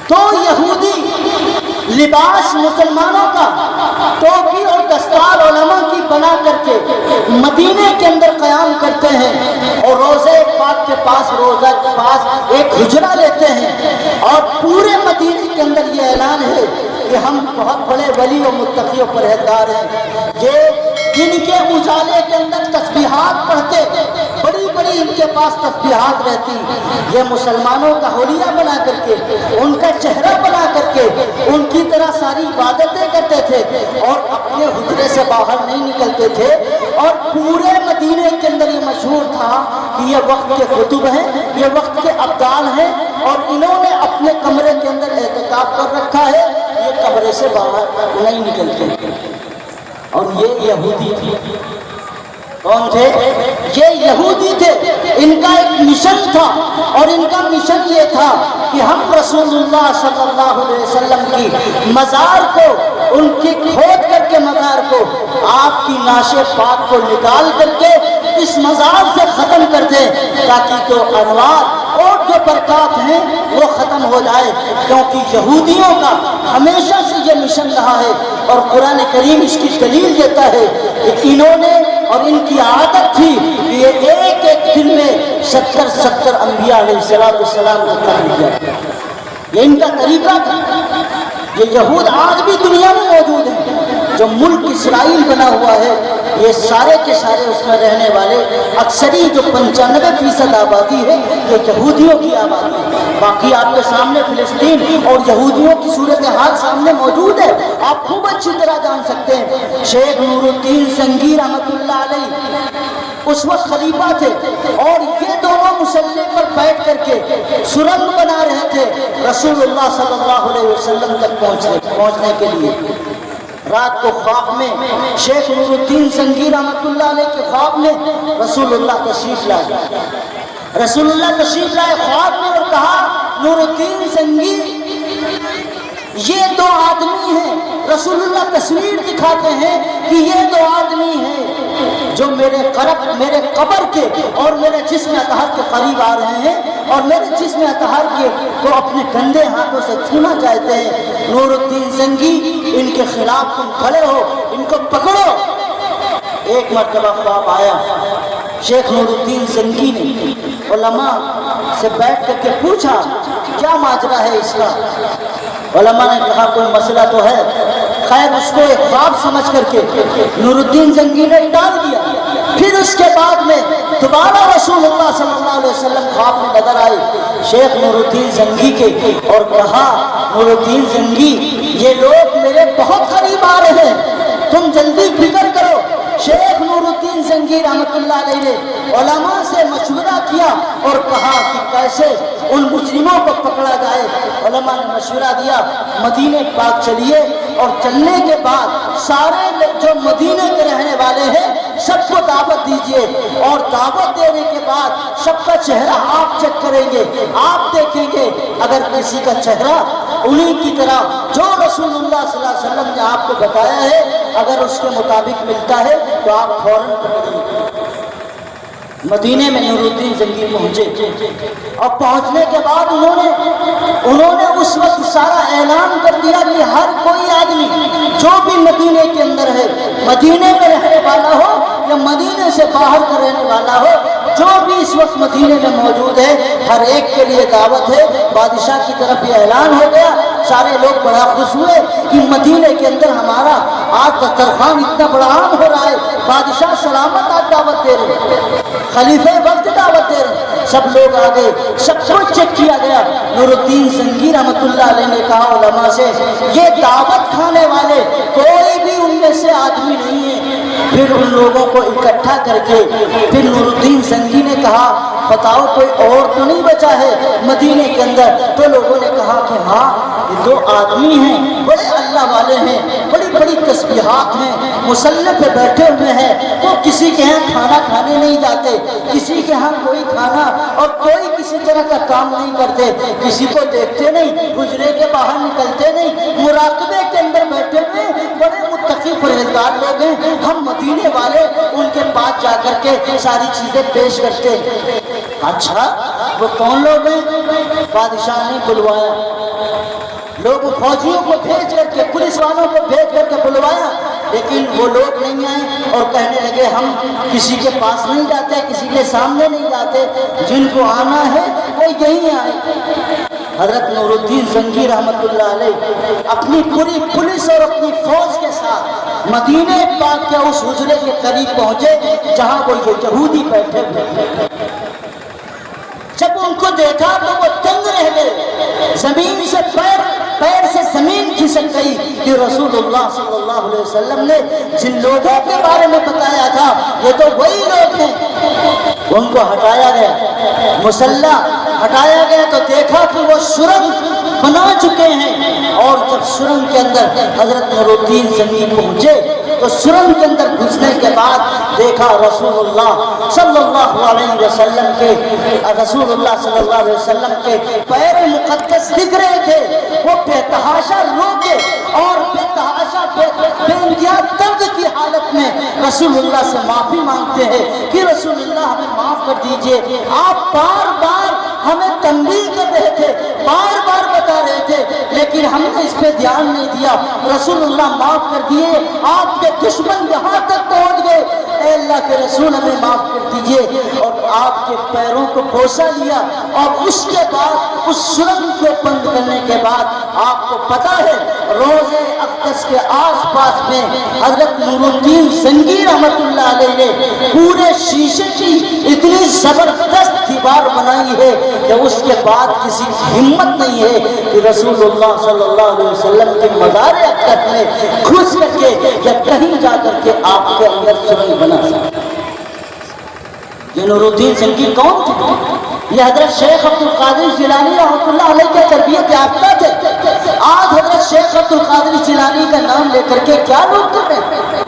تو یہودی لباس مسلمانوں کا ٹوپی اور دستار علماء کی بنا کر کے مدینے کے اندر قیام کرتے ہیں اور روزے پاک کے پاس روزہ کے پاس ایک حجرہ لیتے ہیں اور پورے مدینے کے اندر یہ اعلان ہے کہ ہم بہت بڑے ولی و متقی و پرہیزگار ہیں۔ یہ جن کے اجالے کے اندر تسبیحات پڑھتے، بڑی بڑی ان کے پاس تسبیحات رہتی، یہ مسلمانوں کا حلیہ بنا کر کے ان کا چہرہ بنا کر کے ان کی طرح ساری عبادتیں کرتے تھے اور اپنے حجرے سے باہر نہیں نکلتے تھے، اور پورے مدینے کے اندر یہ مشہور تھا کہ یہ وقت کے خطب ہیں، یہ وقت کے ابدال ہیں، اور انہوں نے اپنے کمرے کے اندر اعتکاف کر رکھا ہے، یہ کمرے سے باہر نہیں نکلتے۔ اور یہ یہودی تھے، کون تھے؟ یہ یہودی تھے۔ ان کا ایک مشن تھا اور ان کا مشن یہ تھا کہ ہم رسول اللہ صلی اللہ علیہ وسلم کی مزار کو، ان کی کھود کر کے مزار کو، آپ کی نعش پاک کو نکال کر کے اس مزار سے ختم کر دیں تاکہ جو انوار اور جو برکات ہیں وہ ختم ہو جائے، کیونکہ یہودیوں کا ہمیشہ سے یہ مشن رہا ہے اور قرآن کریم اس کی دلیل دیتا ہے کہ انہوں نے اور ان کی عادت تھی کہ یہ ایک ایک دن میں 70 انبیاء علیہ السلام کو قتل کیا۔ یہ ان کا طریقہ تھا۔ یہ یہود آج بھی دنیا میں موجود ہیں۔ جو ملک اسرائیل بنا ہوا ہے، یہ سارے کے سارے اس میں رہنے والے اکثری جو 95% آبادی ہے یہ یہودیوں کی آبادی ہے۔ باقی آپ کے سامنے فلسطین اور یہودیوں کی صورتحال سامنے موجود ہے، آپ خوب اچھی طرح جان سکتے ہیں۔ شیخ نور الدین زنگی رحمۃ اللہ علیہ اس وقت خلیفہ تھے اور یہ دونوں مسلح پر بیٹھ کر کے سرنگ بنا رہے تھے رسول اللہ صلی اللہ علیہ وسلم تک پہنچنے کے لیے۔ رات کو خواب میں شیخ نور الدین زنگی رحمۃ اللہ علیہ کے خواب میں رسول اللہ تشریف لائے۔ رسول اللہ تشریف لائے خواب میں اور کہا، نور الدین زنگی یہ دو آدمی ہیں۔ رسول اللہ تصویر دکھاتے ہیں کہ یہ دو آدمی ہیں جو میرے قبر کے اور میرے جسم اطہر کے قریب آ رہے ہیں اور میرے جسم اطہر کے کو اپنے گندے ہاتھوں سے چھونا چاہتے ہیں۔ نور الدین زنگی ان کے خلاف تم کھڑے ہو، ان کو پکڑو۔ ایک مرتبہ خواب آیا، شیخ نور الدین زنگی نے علماء سے بیٹھ کر کے پوچھا کیا ماجرا ہے اس کا؟ علماء نے کہا کوئی مسئلہ تو ہے۔ خیر اس کو ایک خواب سمجھ کر کے نور الدین زنگی نے ٹال دیا۔ پھر اس کے بعد میں دوبارہ رسول اللہ صلی اللہ علیہ وسلم خواب میں نظر آئے شیخ نور الدین زنگی کے اور کہا، نور الدین زنگی یہ لوگ میرے بہت قریب آ رہے ہیں، تم جلدی فکر کرو۔ شیخ نور الدین زنگی رحمۃ اللہ علیہ نے علماء سے مشورہ کیا اور کہا کہ کیسے ان مجرموں کو پکڑا جائے۔ علماء نے مشورہ دیا مدینے پاک چلیے اور چلنے کے بعد سارے جو مدینے کے رہنے والے ہیں سب کو دعوت دیجیے اور دعوت دینے کے بعد سب کا چہرہ آپ چیک کریں گے، آپ دیکھیں گے اگر کسی کا چہرہ انہی کی طرح جو رسول اللہ صلی اللہ علیہ وسلم نے آپ کو بتایا ہے اگر اس کے مطابق ملتا ہے تو آپ فوراً پکڑیے۔ مدینے میں نور الدین زنگی پہنچے اور پہنچنے کے بعد انہوں نے اس وقت سارا اعلان کر دیا کہ ہر کوئی آدمی جو بھی مدینے کے اندر ہے، مدینے میں رہنے والا ہو یا مدینے سے باہر کا رہنے والا ہو، جو بھی اس وقت مدینے میں موجود ہے ہر ایک کے لیے دعوت ہے۔ بادشاہ کی طرف یہ اعلان ہو گیا، سارے لوگ بڑا خوش ہوئے کہ مدینے کے اندر ہمارا آج دسترخوان اتنا بڑا عام ہو رہا ہے، بادشاہ سلامت آج دعوت دے رہے ہیں، خلیفہ وقت دعوت دے رہے ہیں۔ سب لوگ آ گئے، سب کچھ چیک کیا گیا۔ نور الدین زنگی رحمۃ اللہ علیہ نے کہا علماء سے یہ دعوت کھانے والے کوئی بھی ان میں سے آدمی نہیں ہے۔ پھر ان لوگوں کو اکٹھا کر کے پھر نور الدین زنگی نے کہا بتاؤ کوئی اور تو نہیں بچا ہے مدینے کے اندر؟ تو لوگوں نے کہا کہ ہاں یہ دو آدمی ہیں، بڑے اللہ والے ہیں، بڑی بڑی تسبیحات دیہات ہیں مسلح پہ بیٹھے ہوئے ہیں، وہ کسی کے ہاں کھانا کھانے نہیں جاتے، کسی کے ہاں کوئی کھانا اور کوئی کسی طرح کا کام نہیں کرتے، کسی کو دیکھتے نہیں، حجرے کے باہر نکلتے نہیں، مراقبے کے اندر بیٹھے ہوئے بڑے متقی پرہیزگار لوگ ہیں۔ ہم مدینے والے ان کے پاس جا کر کے ساری چیزیں پیش کرتے ہیں۔ اچھا وہ کون لوگ ہیں؟ بادشاہ نے بلوایا، لوگ فوجیوں کو بھیج کر کے، پولیس والوں کو بھیج کر کے بلوایا، لیکن وہ لوگ نہیں آئے اور کہنے لگے ہم کسی کے پاس نہیں جاتے، کسی کے سامنے نہیں جاتے، جن کو آنا ہے وہ یہیں آئے۔ حضرت نور الدین زنگی رحمت اللہ علیہ اپنی پوری پولیس اور اپنی فوج کے ساتھ مدینہ پاک کے اس حجرے کے قریب پہنچے جہاں وہ یہودی بیٹھے ہوئے۔ جب ان کو دیکھا تو وہ تنگ رہ گئے، زمین سے پیر سے زمین کھسک گئی کہ رسول اللہ صلی اللہ علیہ وسلم نے جن لوگوں کے بارے میں بتایا تھا یہ تو وہی لوگ ہیں۔ ان کو ہٹایا گیا، مسلح ہٹایا گیا تو دیکھا کہ وہ سرنگ بنا چکے ہیں، اور جب سرنگ کے اندر حضرت نور الدین زمین پہنچے تو سرنگ کے اندر گھسنے کے بعد دیکھا رسول اللہ صلی اللہ علیہ وسلم کے پیر مقدس دکھ رہے تھے۔ وہ بے تحاشا رو کے اور بے تحاشا بے انتہا درد کی حالت میں رسول اللہ سے معافی مانگتے ہیں کہ رسول اللہ ہمیں معاف کر دیجئے، آپ بار بار ہمیں تنبیہ کر رہے تھے، بار بار بتا رہے تھے، لیکن ہم نے اس پہ دھیان نہیں دیا، رسول اللہ معاف کر دیے، آپ کے دشمن یہاں تک پہنچ گئے، اے اللہ کے رسول ہمیں معاف کر دیجئے، اور آپ کے پیروں کو بوسہ لیا، اور اس کے بعد اس سرنگ کو بند کرنے کے بعد آپ کو پتا ہے روز اقدس کے آس پاس میں حضرت نور الدین زنگی رحمت اللہ علیہ نے پورے شیشے کی اتنی زبردست دیوار بنائی ہے کہ اس کے بعد کسی کی ہمت نہیں ہے کہ رسول اللہ صلی اللہ علیہ وسلم کے مزار اقدس میں گھس کر کے یا کہیں جا کر کے آپ کے اندر سرنگ بنا سکتا۔ یہ نور الدین زنگی کون تھے؟ یہ حضرت شیخ عبد القادر جیلانی رحمۃ اللہ علیہ کے تربیت یافتہ تھے۔ آج حضرت شیخ عبد القادر جیلانی کا نام لے کر کے کیا لوگ کر رہے ہیں؟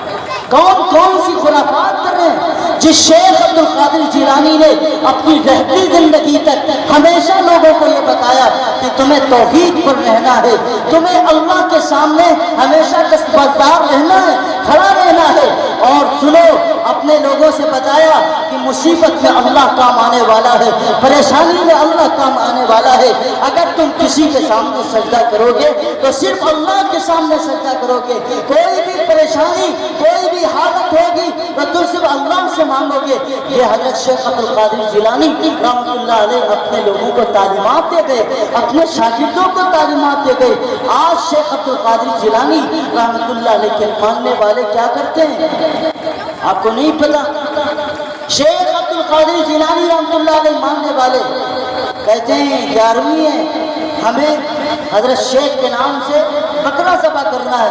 کون سی خرافات کر رہے ہیں؟ جس شیخ عبد القادر جیلانی نے اپنی رہتی زندگی تک ہمیشہ لوگوں کو یہ بتایا کہ تمہیں توحید پر رہنا ہے، تمہیں اللہ کے سامنے ہمیشہ دستبردار رہنا ہے، کھڑا رہنا ہے، اور سنو اپنے لوگوں سے بتایا کہ مصیبت میں اللہ کام آنے والا ہے، پریشانی میں اللہ کام آنے والا ہے، اگر تم کسی کے سامنے سجدہ کرو گے تو صرف اللہ کے سامنے سجدہ کرو گے، کوئی بھی پریشانی کوئی بھی حالت ہوگی تو تم صرف اللہ سے مانگو گے۔ یہ حضرت شیخ عبد القادر جیلانی رحمۃ اللہ علیہ اپنے لوگوں کو تعلیمات دے گئے، اپنے شاگردوں کو تعلیمات دے گئے۔ آج شیخ عبد القادر جیلانی رحمۃ اللہ علیہ کے ماننے والے کیا کرتے ہیں آپ کو نہیں پتا؟ شیخ عبد القادر جیلانی رحمۃ اللہ علیہ ماننے والے کہتے ہیں 11ویں ہے، ہمیں حضرت شیخ کے نام سے بکرا ذبح کرنا ہے۔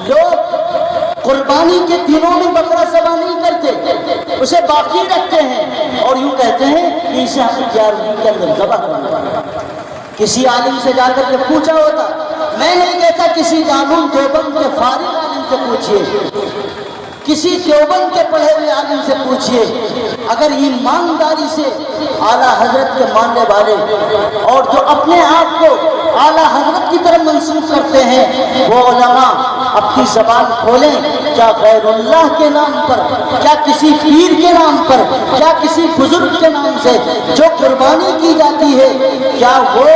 لوگ قربانی کے دنوں میں بکرا ذبح نہیں کرتے، اسے باقی رکھتے ہیں اور یوں کہتے ہیں کہ اسے ہمیں 11ویں کے اندر ذبح کرنا ہے۔ کسی عالم سے جا کر کے پوچھا ہوتا، میں نہیں کہتا کسی دارالعلوم دیوبند کے فارغ عالم سے پوچھئے، کسی دیوبند کے پڑھے ہوئے عالم سے پوچھئے، اگر ایمانداری سے اعلیٰ حضرت کے ماننے والے اور جو اپنے آپ کو اعلیٰ حضرت کی طرف منسوب کرتے ہیں وہ علماء اپنی زبان کھولیں، کیا غیر اللہ کے نام پر، کیا کسی پیر کے نام پر، کیا کسی بزرگ کے نام سے جو قربانی کی جاتی ہے کیا وہ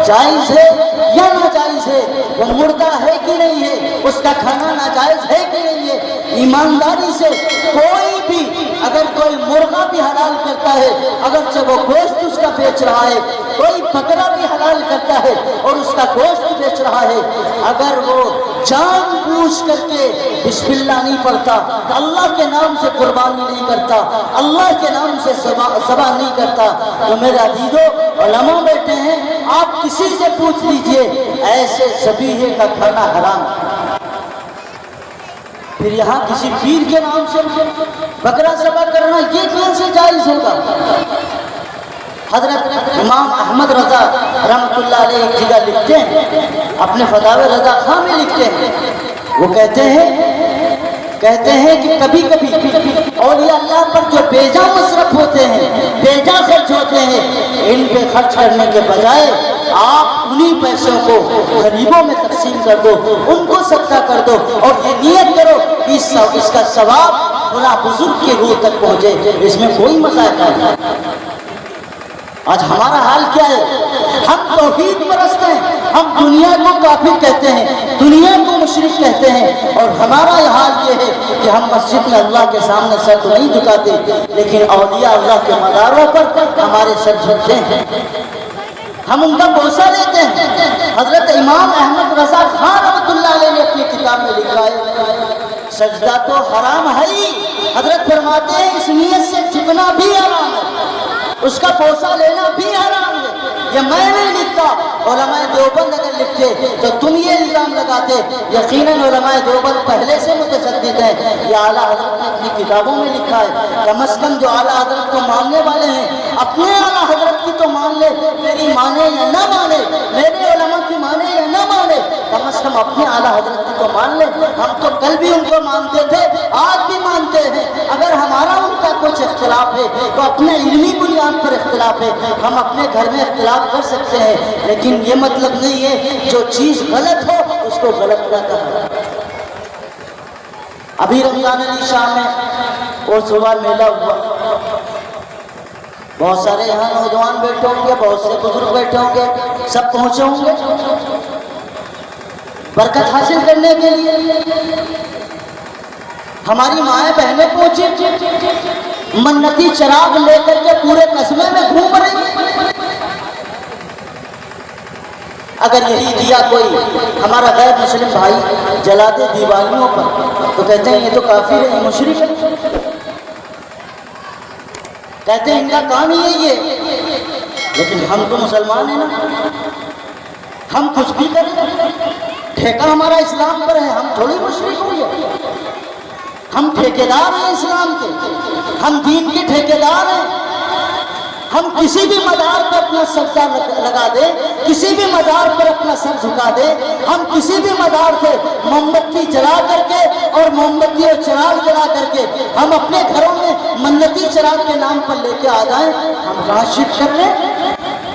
جائز ہے یا ناجائز ہے، وہ مردہ ہے کہ نہیں ہے، اس کا کھانا ناجائز ہے کہ نہیں ہے؟ ایمانداری سے کوئی بھی اگر کوئی مرغا بھی حلال کرتا ہے اگرچہ وہ گوشت اس کا بیچ رہا ہے، کوئی بکرا بھی حلال کرتا ہے اور اس کا گوشت بیچ رہا ہے، اگر وہ جان بوجھ کر کے بسم اللہ نہیں پڑھتا، اللہ کے نام سے قربانی نہیں کرتا، اللہ کے نام سے ذبح نہیں کرتا، تو میرے عزیزو علماء بیٹھے ہیں، آپ کسی سے پوچھ لیجئے ایسے ذبیحے کا کھانا حرام ہے۔ پھر یہاں کسی پیر کے نام سے بکرا ذبح کرنا یہ کون سے جائز ہوگا؟ حضرت امام احمد رضا رحمۃ اللہ علیہ ایک جگہ لکھتے ہیں، اپنے فتاوی رضا خان میں لکھتے ہیں وہ کہتے ہیں کہ کبھی کبھی اولیاء اللہ پر جو بیجا مصرف ہوتے ہیں، بیجا خرچ ہوتے ہیں، ان پہ خرچ کرنے کے بجائے آپ انہی پیسوں کو غریبوں میں تقسیم کر دو، ان کو صدقہ کر دو، اور یہ نیت کرو کہ اس کا ثواب فلاں بزرگ کی روح تک پہنچے۔ اس میں کوئی مذاق نہیں۔ آج ہمارا حال کیا ہے؟ ہم توحید پرست ہیں، ہم دنیا کو کافر کہتے ہیں، دنیا کو مشرک کہتے ہیں، اور ہمارا حال یہ ہے کہ ہم مسجد میں اللہ کے سامنے سر تو نہیں جھکاتے، لیکن اولیاء اللہ کے مزاروں پر ہمارے سر جھکتے ہیں، ہم ان کا بوسہ لیتے ہیں۔ حضرت امام احمد رضا خان رحمۃ اللہ علیہ نے اپنی کتاب میں لکھا ہے سجدہ تو حرام ہے ہی، حضرت فرماتے ہیں اس نیت سے جھکنا بھی حرام ہے، اس کا بوسہ لینا بھی حرام ہے۔ یہ میں نہیں لکھتا، علماء دیوبند اگر لکھتے تو تم یہ الزام لگاتے۔ یقیناً علماء دیوبند پہلے سے متشدد ہیں، یہ اعلیٰ حضرت نے اپنی کتابوں میں لکھا ہے۔ کم از کم جو اعلیٰ حضرت کو ماننے والے ہیں اپنے اعلیٰ حضرت کی تو مان لے، میری مانے یا نہ مانے، میرے علماء کی مانے یا نہ مانے، کم از کم اپنے اعلیٰ حضرت کی تو مان لے۔ ہم تو کل بھی ان کو مانتے تھے، آج بھی مانتے ہیں۔ اگر ہمارا ان کا کچھ اختلاف ہے تو اپنے علمی بنیاد پر اختلاف ہے، ہم اپنے گھر میں اختلاف کر سکتے ہیں، لیکن یہ مطلب نہیں ہے جو چیز غلط ہو اس کو غلط نہ کہنا۔ ابھی رمضان علی شام میں اور صبح میلہ ہوا، بہت سارے یہاں نوجوان بیٹھے ہوں گے، بہت سے بزرگ بیٹھے ہوں گے، سب پہنچے ہوں گے برکت حاصل کرنے کے لیے۔ ہماری مائیں بہنیں پہنچی، منتی چراغ لے کر کے پورے قصبے میں گھوم رہی ہیں۔ اگر یہی دیا کوئی ہمارا غیر مسلم بھائی جلا دے دیوالیوں پر تو کہتے ہیں یہ تو کافر ہے، یہ مشرک ہے، کہتے ہیں ان کا کام ہی یہی ہے۔ لیکن ہم تو مسلمان ہیں نا، ہم کچھ بھی کریں، ٹھیکہ ہمارا اسلام پر ہے، ہم تھوڑی مشرک ہوئے، ہم ٹھیکیدار ہیں اسلام کے، ہم دین کے ٹھیکیدار ہیں۔ ہم کسی بھی مدار پر اپنا سجدہ لگا دے، کسی بھی مدار پر اپنا سر جھکا دے، ہم کسی بھی مدار سے موم بتی جلا کر کے اور موم بتی اور چراغ جلا کر کے ہم اپنے گھروں میں منتی چراغ کے نام پر لے کے آ جائیں، ہم کہاں شرک کر رہے ہیں؟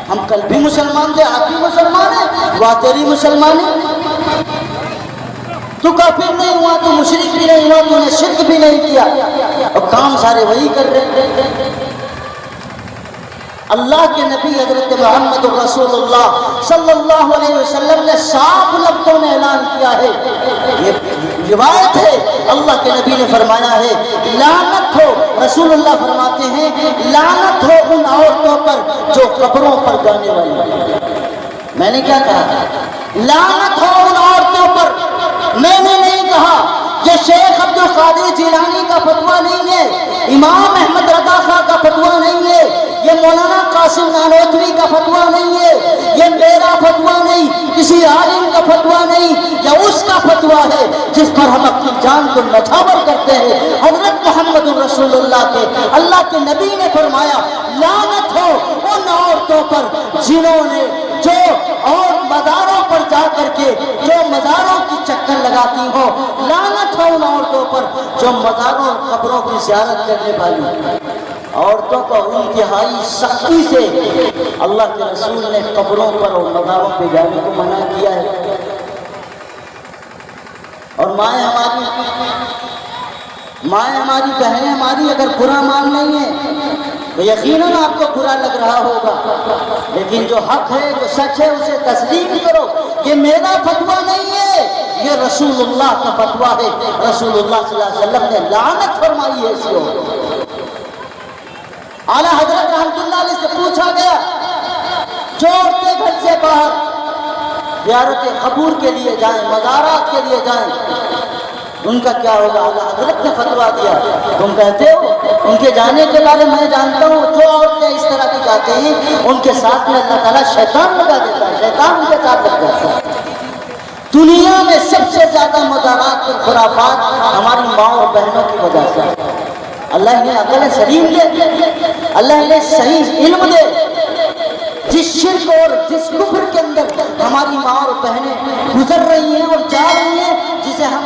ہم کل بھی مسلمان تھے، آپ بھی مسلمان ہیں، وہ تیری مسلمانی، تو کافر نہیں ہوا، تو مشرک بھی نہیں ہوا، تو نے شرک بھی نہیں کیا، اور کام سارے وہی کر رہے ہیں۔ اللہ کے نبی حضرت محمد رسول اللہ صلی اللہ علیہ وسلم نے صاف لفظوں میں اعلان کیا ہے، یہ روایت ہے، اللہ کے نبی نے فرمایا ہے لعنت ہو، رسول اللہ فرماتے ہیں لعنت ہو ان عورتوں پر جو قبروں پر جانے والی ہیں۔ میں نے کیا کہا؟ لعنت ہو ان عورتوں پر، میں نے نہیں کہا۔ یہ شیخ عبد القادر جیلانی کا فتویٰ نہیں ہے، امام احمد رضا خان کا فتویٰ نہیں ہے، یہ مولانا قاسم نانوتوی کا فتویٰ نہیں ہے، یہ میرا فتویٰ نہیں، کسی عالم کا فتویٰ نہیں، یہ اس کا فتویٰ ہے جس پر ہم اپنی جان کو نچھاور کرتے ہیں، حضرت محمد رسول اللہ کے نبی نے فرمایا لعنت ہو ان عورتوں پر جنہوں نے جو اور مزاروں پر جا کر کے جو مزاروں کی چکر لگاتی ہو، لعنت ہو ان عورتوں پر جو مزاروں اور قبروں کی زیارت کرنے والی عورتوں کو انتہائی سختی سے اللہ کے رسول نے قبروں پر اور مزاروں پہ جانے کو منع کیا ہے۔ اور مائیں ہماری بہنیں ہماری اگر برا مان نہیں ہے تو یقیناً آپ کو برا لگ رہا ہوگا، لیکن جو حق ہے جو سچ ہے اسے تسلیم کرو۔ یہ میرا فتویٰ نہیں ہے، یہ رسول اللہ کا فتویٰ ہے، رسول اللہ صلی اللہ علیہ وسلم نے لعنت فرمائی ہے ایسی عورتوں۔ اعلیٰ حضرت رحمۃ اللہ علیہ سے پوچھا گیا جو عورتیں گھر سے باہر زیارت قبور کے لیے جائیں، مزارات کے لیے جائیں، ان کا کیا ہوگا؟ اعلیٰ حضرت نے فتویٰ دیا۔ تم کہتے ہو ان کے جانے کے بارے میں جانتا ہوں، جو عورتیں اس طرح کی جاتے ہیں ان کے ساتھ میں اللہ تعالیٰ شیطان لگا دیتا ہے، شیطان ان کے ساتھ لگ جاتا ہے۔ دنیا میں سب سے زیادہ مزارات اور خرافات ہماری ماں اور بہنوں کی وجہ سے۔ اللہ انہیں عقل سلیم دے، اللہ انہیں صحیح علم دے۔ جس شرک اور جس کفر کے اندر ہماری ماں اور بہنیں گزر رہی ہیں اور جا رہی ہیں، جسے ہم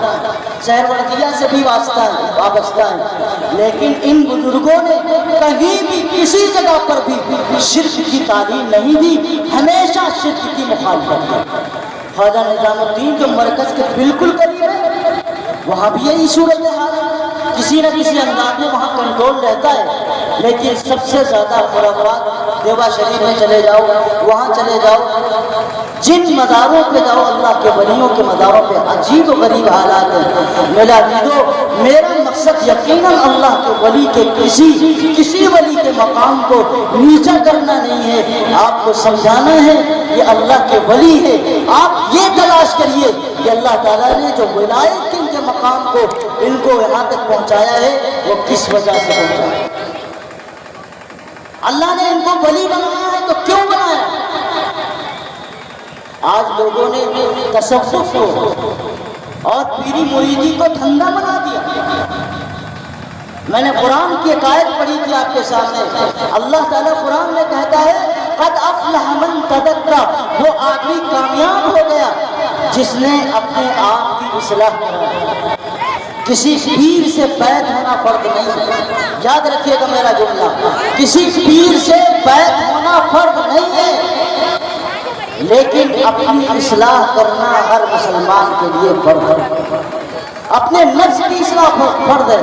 ہیں، سہروردیہ سے بھی وابستہ ہیں، لیکن ان بزرگوں نے کہیں بھی کسی جگہ پر بھی شرک کی تعلیم نہیں دی، ہمیشہ شرک کی مخالفت ہے۔ خواجہ نظام الدین جو مرکز کے بالکل قریب ہے وہاں بھی یہی صورتحال ہے، کسی نہ کسی انداز میں وہاں کنٹرول رہتا ہے، لیکن سب سے زیادہ خرافات دیوا شریف میں چلے جاؤ، وہاں چلے جاؤ، جن مزاروں پہ جاؤ اللہ کے ولیوں کے مزاروں پہ عجیب و غریب حالات ہیں۔ میرا عزیزو، میرا مقصد یقیناً اللہ کے ولی کے کسی ولی کے مقام کو نیچا کرنا نہیں ہے، آپ کو سمجھانا ہے یہ اللہ کے ولی ہے۔ آپ یہ تلاش کریے کہ اللہ تعالیٰ نے جو ولایت ان کے مقام کو ان کو یہاں تک پہنچایا ہے وہ کس وجہ سے پہنچایا۔ اللہ نے ان کو ولی بنایا ہے تو کیوں بنایا؟ آج لوگوں نے تصوف کو اور پیری مریدی کو دھندا بنا دیا۔ میں نے قرآن کی ایک آیت پڑھی تھی آپ کے سامنے، اللہ تعالیٰ قرآن میں کہتا ہے قد افلح من تزکا، وہ آدمی کامیاب ہو گیا جس نے اپنے آپ کی اصلاح کرائی۔ کسی پیر سے بیعت ہونا فرض نہیں، یاد رکھیے گا میرا جملہ، کسی پیر سے بیعت ہونا فرض نہیں ہے، لیکن اپنی اصلاح کرنا ہر مسلمان کے لیے فرض ہے، اپنے نفس کی اصلاح فرض ہے۔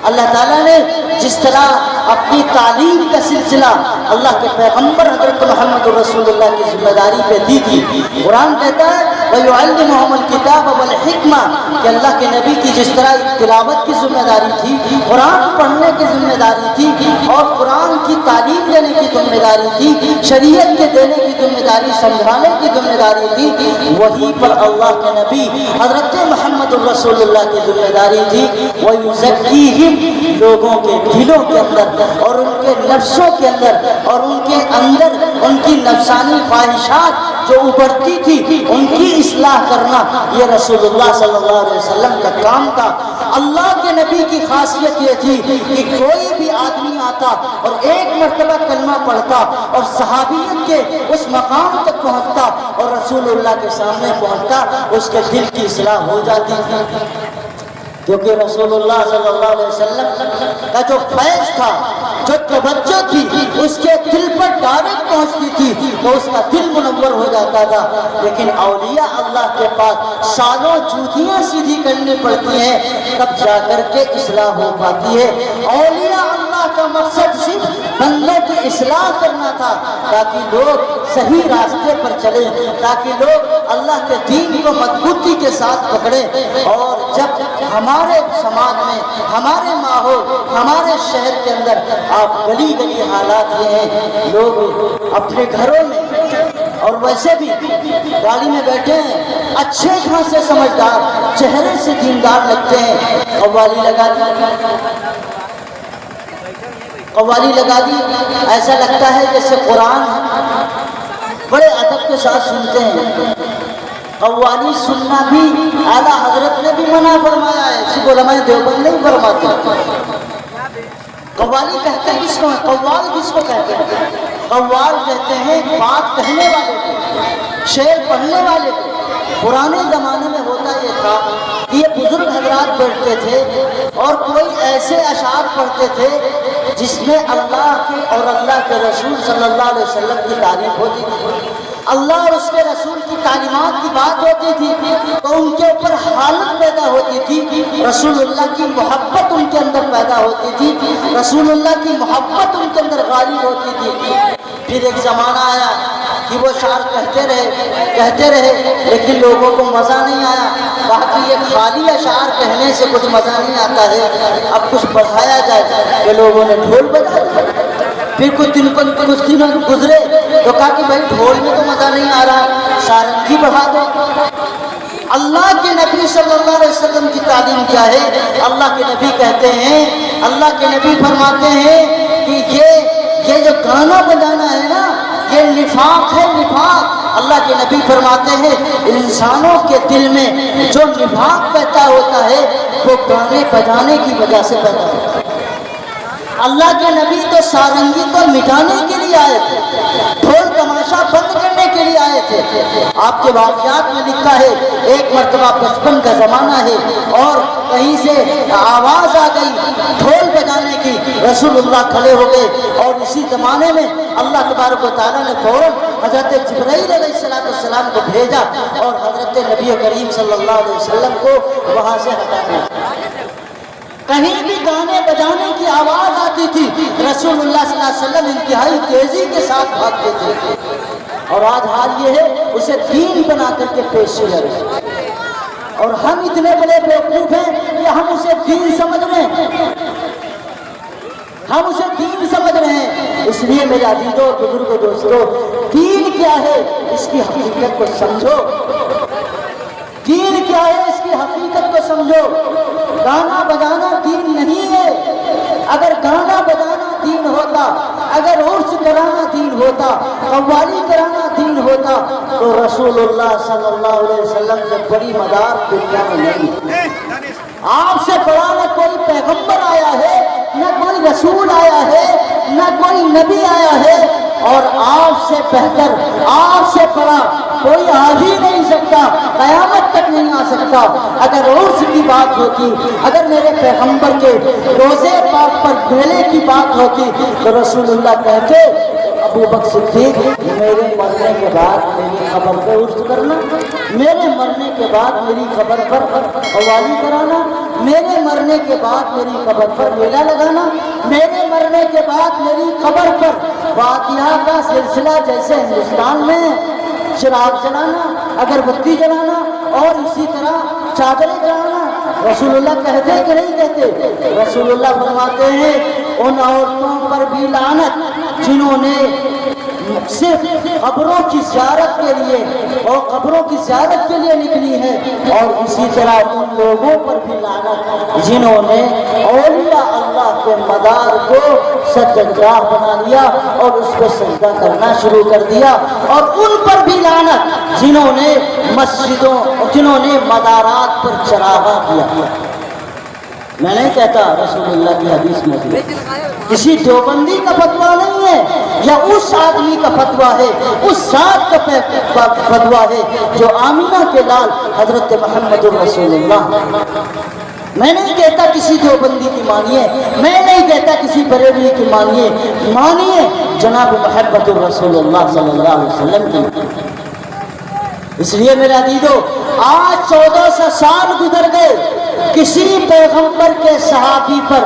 اللہ تعالیٰ نے جس طرح اپنی تعلیم کا سلسلہ اللہ کے پیغمبر حضرت محمد رسول اللہ کی ذمہ داری پہ دی تھی، قرآن کہتا ہے وَيُعَلِّمُهُمُ الْكِتَابَ وَالْحِكْمَةَ کہ اللہ کے نبی کی جس طرح تلاوت کی ذمہ داری تھی، قرآن پڑھنے کی ذمہ داری تھی اور قرآن کی تعلیم دینے کی ذمہ داری تھی، شریعت کے دینے کی ذمہ داری، سمجھانے کی ذمہ داری تھی، وہی پر اللہ کے نبی حضرت محمد رسول اللہ کی ذمہ داری تھی وَيُزَكِّيهِمْ لوگوں کے دلوں کے اندر اور ان کے نفسوں کے اندر اور ان کے اندر ان کی نفسانی خواہشات جو ابھرتی تھی ان کی اصلاح کرنا یہ رسول اللہ صلی اللہ علیہ وسلم کا کام تھا۔ اللہ کے نبی کی خاصیت یہ تھی کہ کوئی بھی آدمی آتا اور ایک مرتبہ کلمہ پڑھتا اور صحابیت کے اس مقام تک پہنچتا اور رسول اللہ کے سامنے پہنچتا، اس کے دل کی اصلاح ہو جاتی تھی، کیونکہ رسول اللہ صلی اللہ علیہ وسلم کا جو فیض تھا، جو توجہ تھی، اس کے دل پر ڈائریکٹ پہنچتی تھی تو اس کا دل منور ہو جاتا تھا۔ لیکن اولیاء اللہ کے پاس سالوں جوتیاں سیدھی کرنی پڑتی ہیں تب جا کر کے اصلاح ہو پاتی ہے۔ اولیاء اللہ کا مقصد صرف بندوں کی اصلاح کرنا تھا تاکہ لوگ صحیح راستے پر چلیں، تاکہ لوگ اللہ کے دین کو مضبوطی کے ساتھ پکڑیں۔ اور جب ہمارے سماج میں، ہمارے ماحول، ہمارے شہر کے اندر آپ گلی گلی حالات یہ ہیں، لوگ اپنے گھروں میں اور ویسے بھی گاڑی میں بیٹھے ہیں، اچھے خاصے سمجھدار، چہرے سے دیندار لگتے ہیں، قوالی لگا دی، ایسا لگتا ہے جیسے قرآن بڑے ادب کے ساتھ سنتے ہیں۔ قوالی سننا بھی اعلیٰ حضرت نے بھی منع فرمایا ہے، صرف علماء دیوبند نہیں فرماتے۔ قوالی کہتے ہیں کس کو؟ قوال کس کو کہتے ہیں؟ قوال کہتے ہیں بات کہنے والے کو، شعر پڑھنے والے کو۔ پرانے زمانے میں ہوتا یہ تھا کہ یہ بزرگ حضرات بیٹھتے تھے اور کوئی ایسے اشعار پڑھتے تھے جس میں اللہ کے اور اللہ کے رسول صلی اللہ علیہ وسلم کی تعریف ہوتی تھی، اللہ اور اس کے رسول کی تعلیمات کی بات ہوتی تھی، تو ان کے اوپر حالت پیدا ہوتی تھی، رسول اللہ کی محبت ان کے اندر پیدا ہوتی تھی، رسول اللہ کی محبت ان کے اندر غالب ہوتی تھی۔ پھر ایک زمانہ آیا کہ وہ اشعار کہتے رہے لیکن لوگوں کو مزہ نہیں آیا، باقی یہ خالی اشعار کہنے سے کچھ مزہ نہیں آتا ہے، اب کچھ بڑھایا جائے کہ لوگوں نے ڈھول بجا دیا۔ پھر کچھ دن گزرے تو کہا کہ بھائی ڈھول میں تو مزہ نہیں آ رہا، سارنگی بڑھا دو۔ اللہ کے نبی صلی اللہ علیہ وسلم کی تعلیم کیا ہے؟ اللہ کے نبی کہتے ہیں، اللہ کے نبی فرماتے ہیں کہ یہ جو گانا بجانا ہے نا یہ نفاق ہے، نفاق۔ اللہ کے نبی فرماتے ہیں انسانوں کے دل میں جو نفاق پیدا ہوتا ہے وہ گانے بجانے کی وجہ سے پیدا ہوتا ہے۔ اللہ کے نبی تو سارنگی کو مٹانے کے لیے آئے تھے، ڈھول تماشا بند کرنے کے لیے آئے تھے، تھے. آپ کے واقعات میں لکھا ہے ایک مرتبہ بچپن کا زمانہ ہے اور کہیں سے آواز آ گئی ڈھول بجانے کی. رسول اللہ کھڑے ہو گئے اور اسی زمانے میں اللہ تبارک و تعالیٰ نے فوراً حضرت جبرائیل علیہ السلام کو بھیجا اور حضرت نبی کریم صلی اللہ علیہ وسلم کو وہاں سے ہٹا دیا. کہیں بھی گانے بجانے کی آواز آتی تھی رسول اللہ صلی اللہ علیہ وسلم انتہائی تیزی کے ساتھ بھاگتے تھے. اور آج حال یہ ہے اسے دین بنا کر کے پیش کیا جائے اور ہم اتنے بڑے بیوقوف ہیں کہ ہم اسے دین سمجھ رہے ہیں. ہم اسے دین سمجھ رہے ہیں. اس لیے میرے عزیزوں اور بزرگوں دوستوں دین کیا ہے اس کی حقیقت کو سمجھو. دین کیا ہے اس کی حقیقت کو سمجھو. گانا بجانا دین نہیں ہے. اگر گانا بجانا دین ہوتا, اگر عرس کرانا دین ہوتا, قوالی کرانا دین ہوتا تو رسول اللہ صلی اللہ علیہ وسلم سے بڑی مدار دنیا میں نہیں. آپ سے بڑا نہ کوئی پیغمبر آیا ہے, نہ کوئی رسول آیا ہے, نہ کوئی نبی آیا ہے, اور آپ سے بہتر, آپ سے بڑا کوئی آ ہی نہیں سکتا, قیامت تک نہیں آ سکتا. اگر عرس کی بات ہوتی, اگر میرے پیغمبر کے روزے پاک پر میلے کی بات ہوتی تو رسول اللہ کہتے ابو بکر صدیق میرے مرنے کے بعد میری قبر پہ عرس کرنا, میرے مرنے کے بعد میری قبر پر قوالی کرانا, میرے مرنے کے بعد میری قبر پر میلہ لگانا, میرے مرنے کے بعد میری قبر پر فاتحہ کا سلسلہ جیسے ہندوستان میں چراغ جلانا, اگربتی جلانا اور اسی طرح چادریں جلانا. رسول اللہ کہتے کہ نہیں کہتے؟ رسول اللہ فرماتے ہیں ان عورتوں پر بھی لعنت جنہوں نے صرف قبروں کی زیارت کے لیے اور قبروں کی زیارت کے لیے نکلی ہے, اور اسی طرح ان لوگوں پر بھی لعنت جنہوں نے اولیاء اللہ کے مدار کو سجدگاہ بنا لیا اور اس کو سجدہ کرنا شروع کر دیا, اور ان پر بھی لعنت جنہوں نے مسجدوں, جنہوں نے مدارات پر چراغاں کیا. میں نہیں کہتا, رسول اللہ کی حدیث میں کسی دیوبندی کا فتویٰ نہیں ہے یا اس آدمی کا فتویٰ ہے, اس ذات کا فتویٰ ہے جو آمینہ کے لال حضرت محمد رسول اللہ. میں نہیں کہتا کسی دیوبندی کی مانیے, میں نہیں کہتا کسی بریلوی کی مانیے, مانیے جناب محمد رسول اللہ صلی اللہ علیہ وسلم کی. اس لیے میرے عزیزو آج 1400 سال گزر گئے, کسی پیغمبر کے صحابی پر,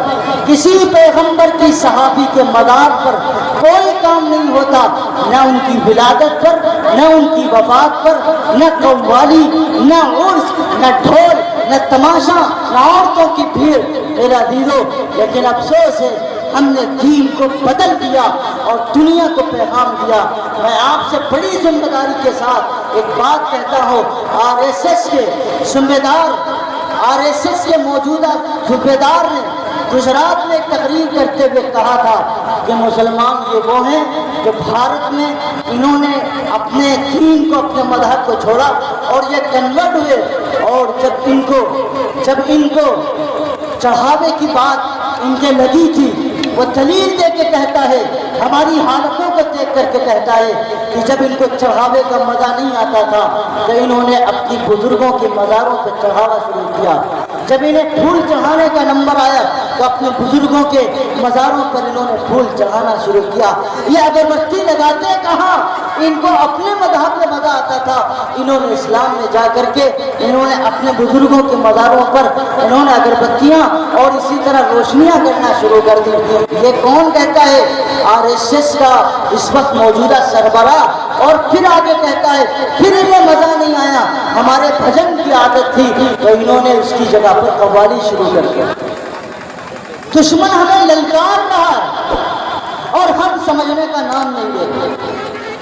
کسی پیغمبر کی صحابی کے مدار پر کوئی کام نہیں ہوتا, نہ ان کی ولادت پر, نہ ان کی وفات پر, نہ قوالی, نہ عرس, نہ ڈھول, نہ تماشا, نہ عورتوں کی بھیڑ. میرا عزیزو لیکن افسوس ہے ہم نے دین کو بدل دیا اور دنیا کو پیغام دیا. میں آپ سے بڑی ذمہ داری کے ساتھ ایک بات کہتا ہوں, آر ایس ایس کے ذمہ دار, آر ایس ایس کے موجودہ ذمہ دار نے گجرات میں ایک تقریر کرتے ہوئے کہا تھا کہ مسلمان یہ وہ ہیں جو بھارت میں انہوں نے اپنے دین کو, اپنے مذہب کو چھوڑا اور یہ کنورٹ ہوئے, اور جب ان کو چڑھاوے کی بات ان کے لگی تھی, وہ دلیل دے کے کہتا ہے, ہماری حالتوں کو دیکھ کر کے کہتا ہے کہ جب ان کو چڑھاوے کا مزہ نہیں آتا تھا تو انہوں نے اپنی بزرگوں کی مزاروں پہ چڑھاوا شروع کیا. جب انہیں پھول چڑھانے کا نمبر آیا تو اپنے بزرگوں کے مزاروں پر انہوں نے پھول چڑھانا شروع کیا. یہ اگربتی لگاتے کہاں, ان کو اپنے مذہب میں مزہ آتا تھا, انہوں نے اسلام میں جا کر کے انہوں نے اپنے بزرگوں کے مزاروں پر انہوں نے اگربتیاں اور اسی طرح روشنیاں کرنا شروع کر دی. یہ کون کہتا ہے؟ آر ایس ایس کا اس وقت موجودہ سربراہ. اور پھر آگے کہتا ہے پھر انہیں مزہ نہیں آیا, ہمارے بھجن کی عادت تھی تو انہوں نے اس کی جگہ پر قوالی شروع کر دیا. دشمن ہمیں للکار رہا ہے اور ہم سمجھنے کا نام نہیں لیتے.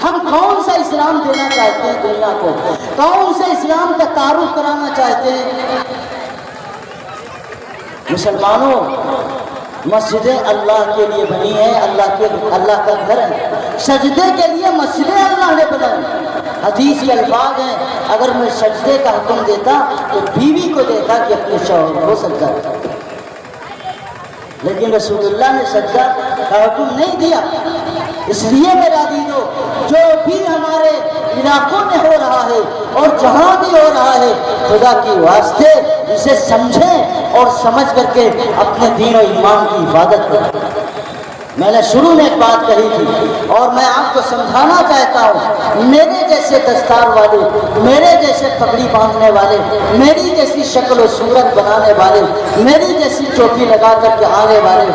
ہم کون سا اسلام دینا چاہتے ہیں دنیا کو, کون سے اسلام کا تعارف کرانا چاہتے ہیں؟ مسلمانوں, مسجدیں اللہ کے لیے بنی ہیں, اللہ کا گھر ہے. سجدے کے لیے مسجدیں اللہ نے بنائی. حدیث کے الفاظ ہیں, اگر میں سجدے کا حکم دیتا تو بیوی کو دیتا کہ اپنے شوہر کو سجدہ کرے, لیکن رسول اللہ نے سجدہ کا حکم نہیں دیا. اس لیے میرا عزیزو جو بھی ہمارے علاقوں میں ہو رہا ہے اور جہاں بھی ہو رہا ہے، خدا کے واسطے اسے سمجھیں اور سمجھ کر کے اپنے دین و ایمان کی حفاظت کریں۔ میں نے شروع میں ایک بات کہی تھی اور میں آپ کو سمجھانا چاہتا ہوں، میرے جیسے دستار والے، میرے جیسے پگڑی باندھنے والے، میری جیسی شکل و صورت بنانے والے، میری جیسی ٹوپی لگا کر کے آنے والے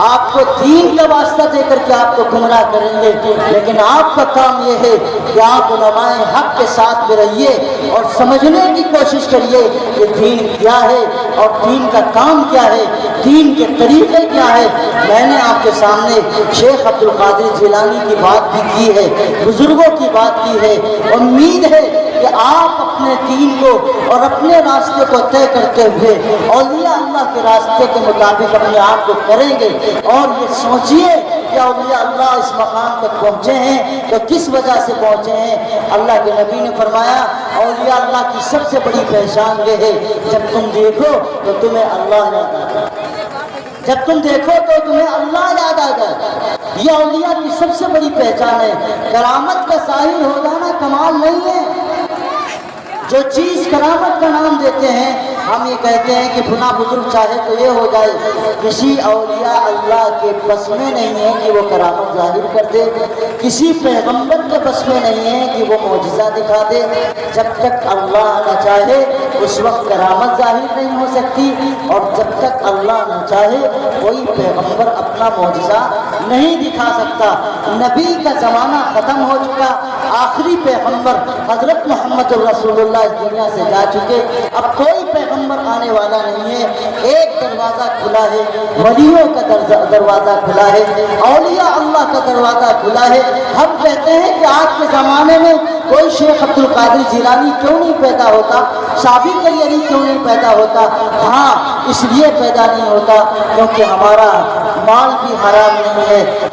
آپ کو دین کا واسطہ دے کر کے آپ کو گمراہ کریں گے، لیکن آپ کا کام یہ ہے کہ آپ علماء حق کے ساتھ میں رہیے اور سمجھنے کی کوشش کریے کہ دین کیا ہے اور دین کا کام کیا ہے، دین کے طریقے کیا ہے۔ میں نے آپ کے سامنے شیخ عبد القادر جیلانی کی بات بھی کی ہے، بزرگوں کی بات کی ہے۔ امید ہے کہ آپ اپنے دین کو اور اپنے راستے کو طے کرتے ہوئے اولیاء اللہ کے راستے کے مطابق اپنے آپ کو کریں گے، اور یہ سوچیے کہ اولیاء اللہ اس مقام تک پہنچے ہیں تو کس وجہ سے پہنچے ہیں۔ اللہ کے نبی نے فرمایا اولیاء اللہ کی سب سے بڑی پہچان یہ ہے، جب تم دیکھو تو تمہیں اللہ یاد آ جائے، جب تم دیکھو تو تمہیں اللہ یاد آ جائے۔ یہ اولیاء کی سب سے بڑی پہچان ہے۔ کرامت کا ظاہر ہو جانا کمال نہیں ہے۔ جو چیز کرامت کا نام دیتے ہیں، ہم یہ کہتے ہیں کہ فلاں بزرگ چاہے تو یہ ہو جائے، کسی اولیاء اللہ کے بس میں نہیں ہے کہ وہ کرامت ظاہر کر دے، کسی پیغمبر کے بس میں نہیں ہے کہ وہ معجزہ دکھا دے۔ جب تک اللہ نہ چاہے اس وقت کرامت ظاہر نہیں ہو سکتی، اور جب تک اللہ نہ چاہے کوئی پیغمبر اپنا معجزہ نہیں دکھا سکتا۔ نبی کا زمانہ ختم ہو چکا، آخری پیغمبر حضرت محمد رسول اللہ اس دنیا سے جا چکے، اب کوئی پیغمبر آنے والا نہیں ہے۔ ایک دروازہ کھلا ہے، ولیوں کا دروازہ کھلا ہے، اولیاء اللہ کا دروازہ کھلا ہے۔ ہم کہتے ہیں کہ آج کے زمانے میں کوئی شیخ عبد القادر جیلانی کیوں نہیں پیدا ہوتا، سابق علی کیوں نہیں پیدا ہوتا؟ ہاں، اس لیے پیدا نہیں ہوتا کیونکہ ہمارا مال بھی حرام نہیں ہے،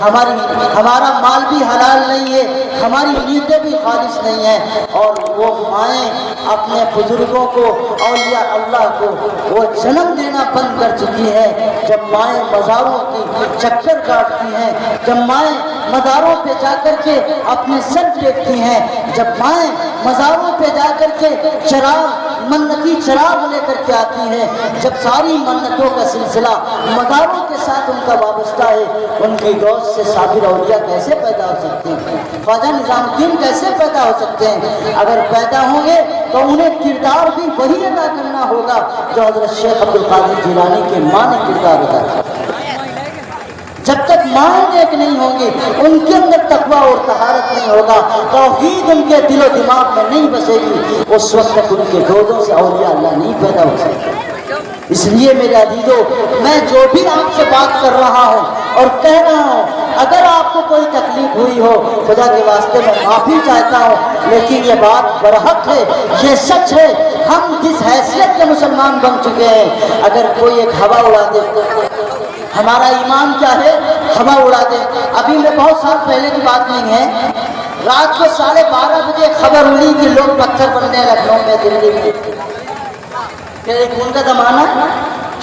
ہمارا مال بھی حلال نہیں ہے، ہماری نیتیں بھی خالص نہیں ہیں، اور وہ مائیں اپنے بزرگوں کو، اولیاء اللہ کو وہ جنم دینا بند کر چکی ہیں۔ جب مائیں مزاروں کی چکر کاٹتی ہیں، جب مائیں مزاروں پہ جا کر کے اپنے سر ٹیکتی ہیں، جب مائیں مزاروں پہ جا کر کے منتی چراغ لے کر کے آتی ہیں، جب ساری منتوں کا سلسلہ مزاروں کے ساتھ ان کا وابستہ ہے، ان کی گود سے صابر اولیاء کیسے پیدا ہو سکتے ہیں؟ خواجہ نظام الدین کیسے پیدا ہو سکتے ہیں؟ اگر پیدا ہوں گے تو انہیں کردار بھی وہی ادا کرنا ہوگا جو حضرت شیخ عبد القادر جیلانی کے ماں نے کردار ادا کیا۔ جب تک مائیں نیک نہیں ہوں گی، ان کے اندر تقویٰ اور طہارت نہیں ہوگا، توحید ان کے دل و دماغ میں نہیں بسے گی، اس وقت تک ان کے گودوں سے اولیاء اللہ نہیں پیدا ہو سکتے۔ اس لیے میرے عزیزو، میں جو بھی آپ سے بات کر رہا ہوں اور کہہ رہا ہوں، اگر آپ کو کوئی تکلیف ہوئی ہو، خدا کے واسطے میں معافی چاہتا ہوں، لیکن یہ بات برحق ہے، یہ سچ ہے۔ ہم جس حیثیت کے مسلمان بن چکے ہیں، اگر کوئی ایک ہوا اڑا دے، ہمارا ایمان کیا ہے؟ ہوا اڑا دے۔ ابھی میں بہت سال پہلے کی بات نہیں ہے، رات کو 12:30 بجے خبر اڑی کہ لوگ پتھر بننے لکھنؤ میں، دلی میں۔ کہ ایک ان کا زمانہ،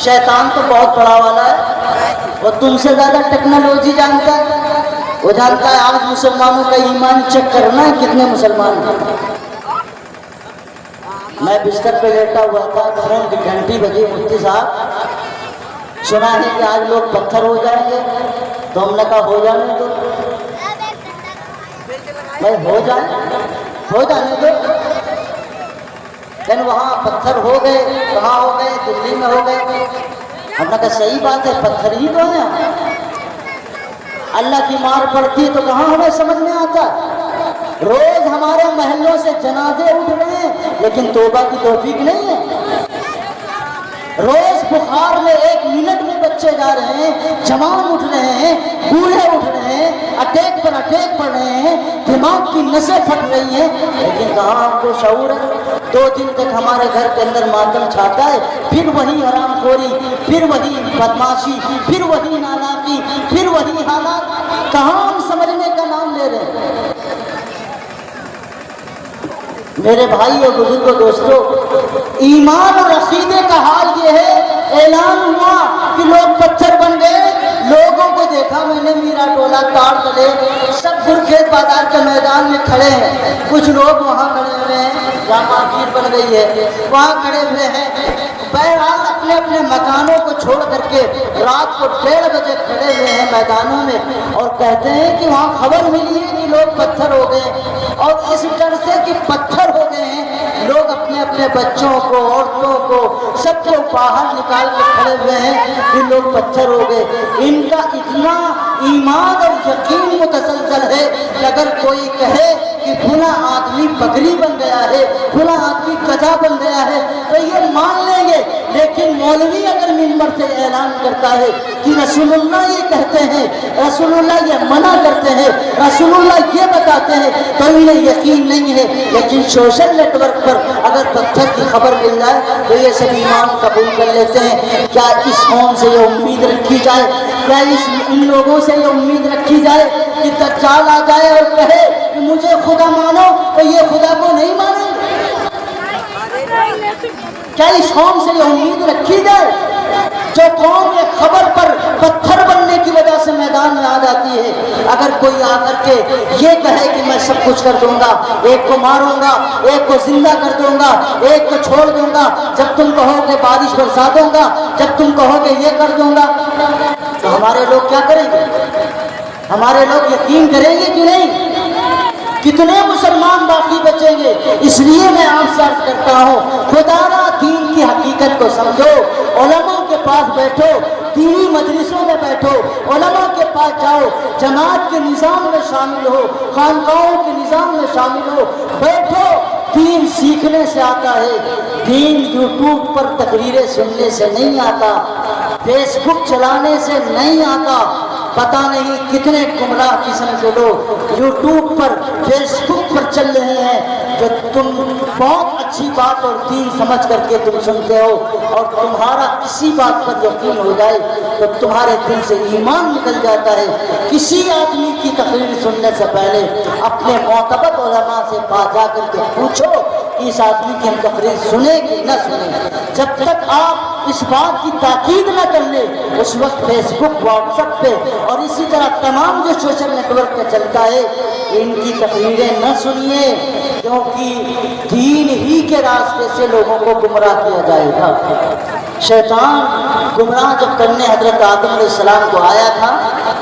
شیطان تو بہت بڑا والا ہے، وہ تم سے زیادہ ٹیکنالوجی جانتا ہے، وہ جانتا ہے آج مسلمانوں کا ایمان چیک کرنا ہے کتنے مسلمان ہیں۔ میں بستر پہ لیٹا ہوا تھا، فون کی گھنٹی بجی، مفتی صاحب سنا ہے کہ آج لوگ پتھر ہو جائیں گے، تو ہم نے کہا ہو جانے دو بھائی، ہو جانے دو۔ لیکن وہاں پتھر ہو گئے، کہاں ہو گئے؟ دلی میں ہو گئے۔ ہم نے کہا صحیح بات ہے، پتھر ہی تو ہیں، اللہ کی مار پڑتی ہے تو کہاں ہمیں سمجھ میں آتا ہے۔ روز ہمارے محلوں سے جنازے اٹھ رہے ہیں، لیکن توبہ کی توفیق نہیں ہے۔ روز بخار میں 1 منٹ میں بچے جا رہے ہیں، جوان اٹھ رہے ہیں، بوڑھے اٹھ رہے ہیں، اٹیک پر اٹیک پڑ رہے ہیں، دماغ کی نسیں پھٹ رہی ہیں، لیکن کہاں آپ کو شعور ہے؟ 2 دن تک ہمارے گھر کے اندر ماتم چھاتا ہے، پھر وہی حرام خوری، پھر وہی بدماشی، پھر وہی نالاقی، پھر وہی حالات۔ کہاں ہم سمجھنے کا نام لے رہے ہیں؟ میرے بھائی اور بزرگوں، دوستو، ایمان اور عقیدے کا حال یہ ہے، اعلان ہوا کہ لوگ پتھر بن گئے، لوگوں کو دیکھا میں نے، میرا ٹولہ تار تلے سب برقعے بازار کے میدان میں کھڑے ہیں، کچھ لوگ وہاں کھڑے ہوئے ہیں جہاں مارکیٹ بن گئی ہے، وہاں کھڑے ہوئے ہیں، بہرحال اپنے اپنے مکانوں کو چھوڑ کر کے رات کو 1:30 بجے کھڑے ہوئے ہیں میدانوں میں، اور کہتے ہیں کہ وہاں خبر ملی ہے کہ لوگ پتھر ہو گئے، اور اس ڈر سے کہ پتھر ہو گئے ہیں لوگ اپنے اپنے بچوں کو، عورتوں کو، سب کو باہر نکال کے کھڑے ہوئے ہیں کہ لوگ پتھر ہو گئے۔ ان کا اتنا ایمان اور یقین متزلزل ہے کہ اگر کوئی کہے کہ فلاں آدمی بکری بن گیا ہے، فلاں آدمی گدھا بن گیا ہے، تو یہ مان لیں گے، لیکن مولوی اگر منبر سے اعلان کرتا ہے کہ رسول اللہ یہ کہتے ہیں، رسول اللہ یہ منع کرتے ہیں، رسول اللہ یہ بتاتے ہیں، تو انہیں یقین نہیں ہے۔ لیکن سوشل نیٹ ورک پر اگر پتھر کی خبر مل جائے تو یہ سب ایمان قبول کر لیتے ہیں۔ کیا اس قوم سے یہ امید رکھی جائے، کیا ان لوگوں سے یہ امید رکھی جائے کہ دجال آ جائے اور کہے کہ مجھے خدا مانو، تو یہ خدا کو نہیں مانیں گے؟ کیا اس قوم سے یہ امید رکھی جائے؟ جو قوم ایک خبر پر پتھر بننے کی وجہ سے میدان میں آ جاتی ہے، اگر کوئی آ کر کے یہ کہے کہ میں سب کچھ کر دوں گا، ایک کو ماروں گا، ایک کو زندہ کر دوں گا، ایک کو چھوڑ دوں گا، جب تم کہو کہ بارش برسا دوں گا، جب تم کہو کہ یہ کر دوں گا، تو ہمارے لوگ کیا کریں گے؟ ہمارے لوگ یقین کریں گے کہ نہیں؟ کتنے مسلمان باقی بچیں گے؟ اس لیے میں آپ سے عرض کرتا ہوں، خدا را دین کی حقیقت کو سمجھو، علماء کے پاس بیٹھو، دینی مجلسوں میں بیٹھو، علماء کے پاس جاؤ، جماعت کے نظام میں شامل ہو، خانقاہوں کے نظام میں شامل ہو، بیٹھو۔ دین سیکھنے سے آتا ہے، دین یوٹیوب پر تقریریں سننے سے نہیں آتا، فیس بک چلانے سے نہیں آتا۔ پتہ نہیں کتنے گمراہ قسم کے لوگ یوٹیوب پر، فیس بک پر چل رہے ہیں، جو تم بہت اچھی بات اور دین سمجھ کر کے تم سنتے ہو، اور تمہارا کسی بات پر یقین ہو جائے تو تمہارے دل سے ایمان نکل جاتا ہے۔ کسی آدمی کی تقریر سننے سے پہلے اپنے معتبر علماء سے جا کر کے پوچھو کہ اس آدمی کی ہم تقریر سنیں کہ نہ سنیں۔ جب تک آپ اس بات کی تاکید نہ کر لیں، اس وقت فیس بک، واٹس ایپ پہ اور اسی طرح تمام جو سوشل نیٹ ورک پہ چلتا ہے، ان کی تقریریں نہ سنیے، کیونکہ دین ہی کے راستے سے لوگوں کو گمراہ کیا جائے گا۔ شیطان گمراہ جب کرنے حضرت آدم علیہ السلام کو آیا تھا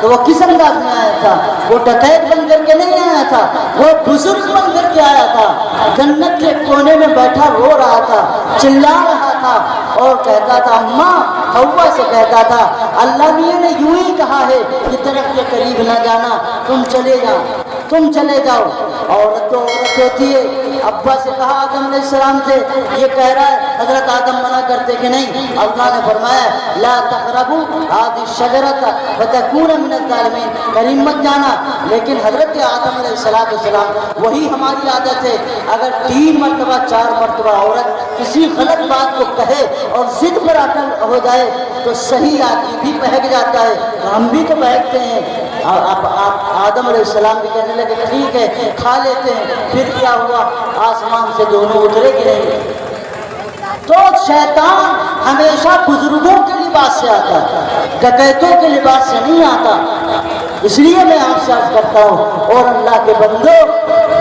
تو وہ کس انداز میں آیا تھا؟ وہ ڈکیت بن کر کے نہیں آیا تھا، وہ بزرگ بن کر کے آیا تھا، جنت کے کونے میں بیٹھا رو رہا تھا، چلا رہا تھا اور کہتا تھا، اماں حوا سے کہتا تھا، اللہ میاں نے یوں ہی کہا ہے کہ درخت کے قریب نہ جانا، تم چلے جاؤ، تم چلے جاؤ۔ عورت تو عورت ہوتی ہے، ابا سے کہا آدم علیہ السلام سے، یہ کہہ رہا ہے، حضرت آدم منع کرتے کہ نہیں؟ اللہ نے فرمایا لا تقربوا هذه الشجرة فتكونوا من الظالمين، قریب مت جانا۔ لیکن حضرت آدم علیہ السلام، وہی ہماری عادت ہے، اگر 3 مرتبہ 4 مرتبہ عورت کسی غلط بات کو کہے اور ضد پر اٹل ہو جائے تو صحیح آدمی بھی بہک جاتا ہے، ہم بھی تو بہکتے ہیں۔ آپ آدم علیہ السلام بھی کہنے لگے ٹھیک ہے کھا لیتے ہیں، پھر کیا ہوا؟ آسمان سے دونوں اترے کہ نہیں؟ تو شیطان ہمیشہ بزرگوں کے لباس سے آتا ہے، ڈکیتوں کے لباس سے نہیں آتا۔ اس لیے میں آپ سے عرض کرتا ہوں، اور اللہ کے بندو،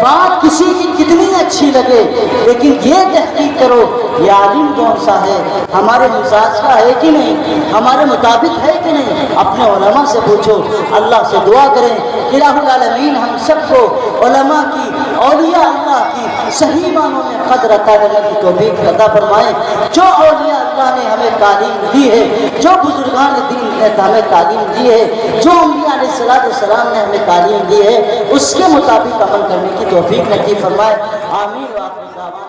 بات کسی کی کتنی اچھی لگے لیکن یہ تحقیق کرو یہ عالم کون سا ہے، ہمارے مزاج کا ہے کہ نہیں، ہمارے مطابق ہے کہ نہیں۔ اپنے علماء سے پوچھو، اللہ سے دعا کریں کہ الہ العالمین ہم سب کو علماء کی، اولیاء اللہ کی صحیح معنوں میں قدر عطا کرنے کی توفیق عطا فرمائے۔ جو اولیاء اللہ نے ہمیں تعلیم دی ہے، جو بزرگان دین نے ہمیں تعلیم دی ہے، جو انبیاء علیہ السلام نے ہمیں تعلیم دی ہے، اس کے مطابق عمل کرنے کی توفیق نصیب فرمائے۔ آمین۔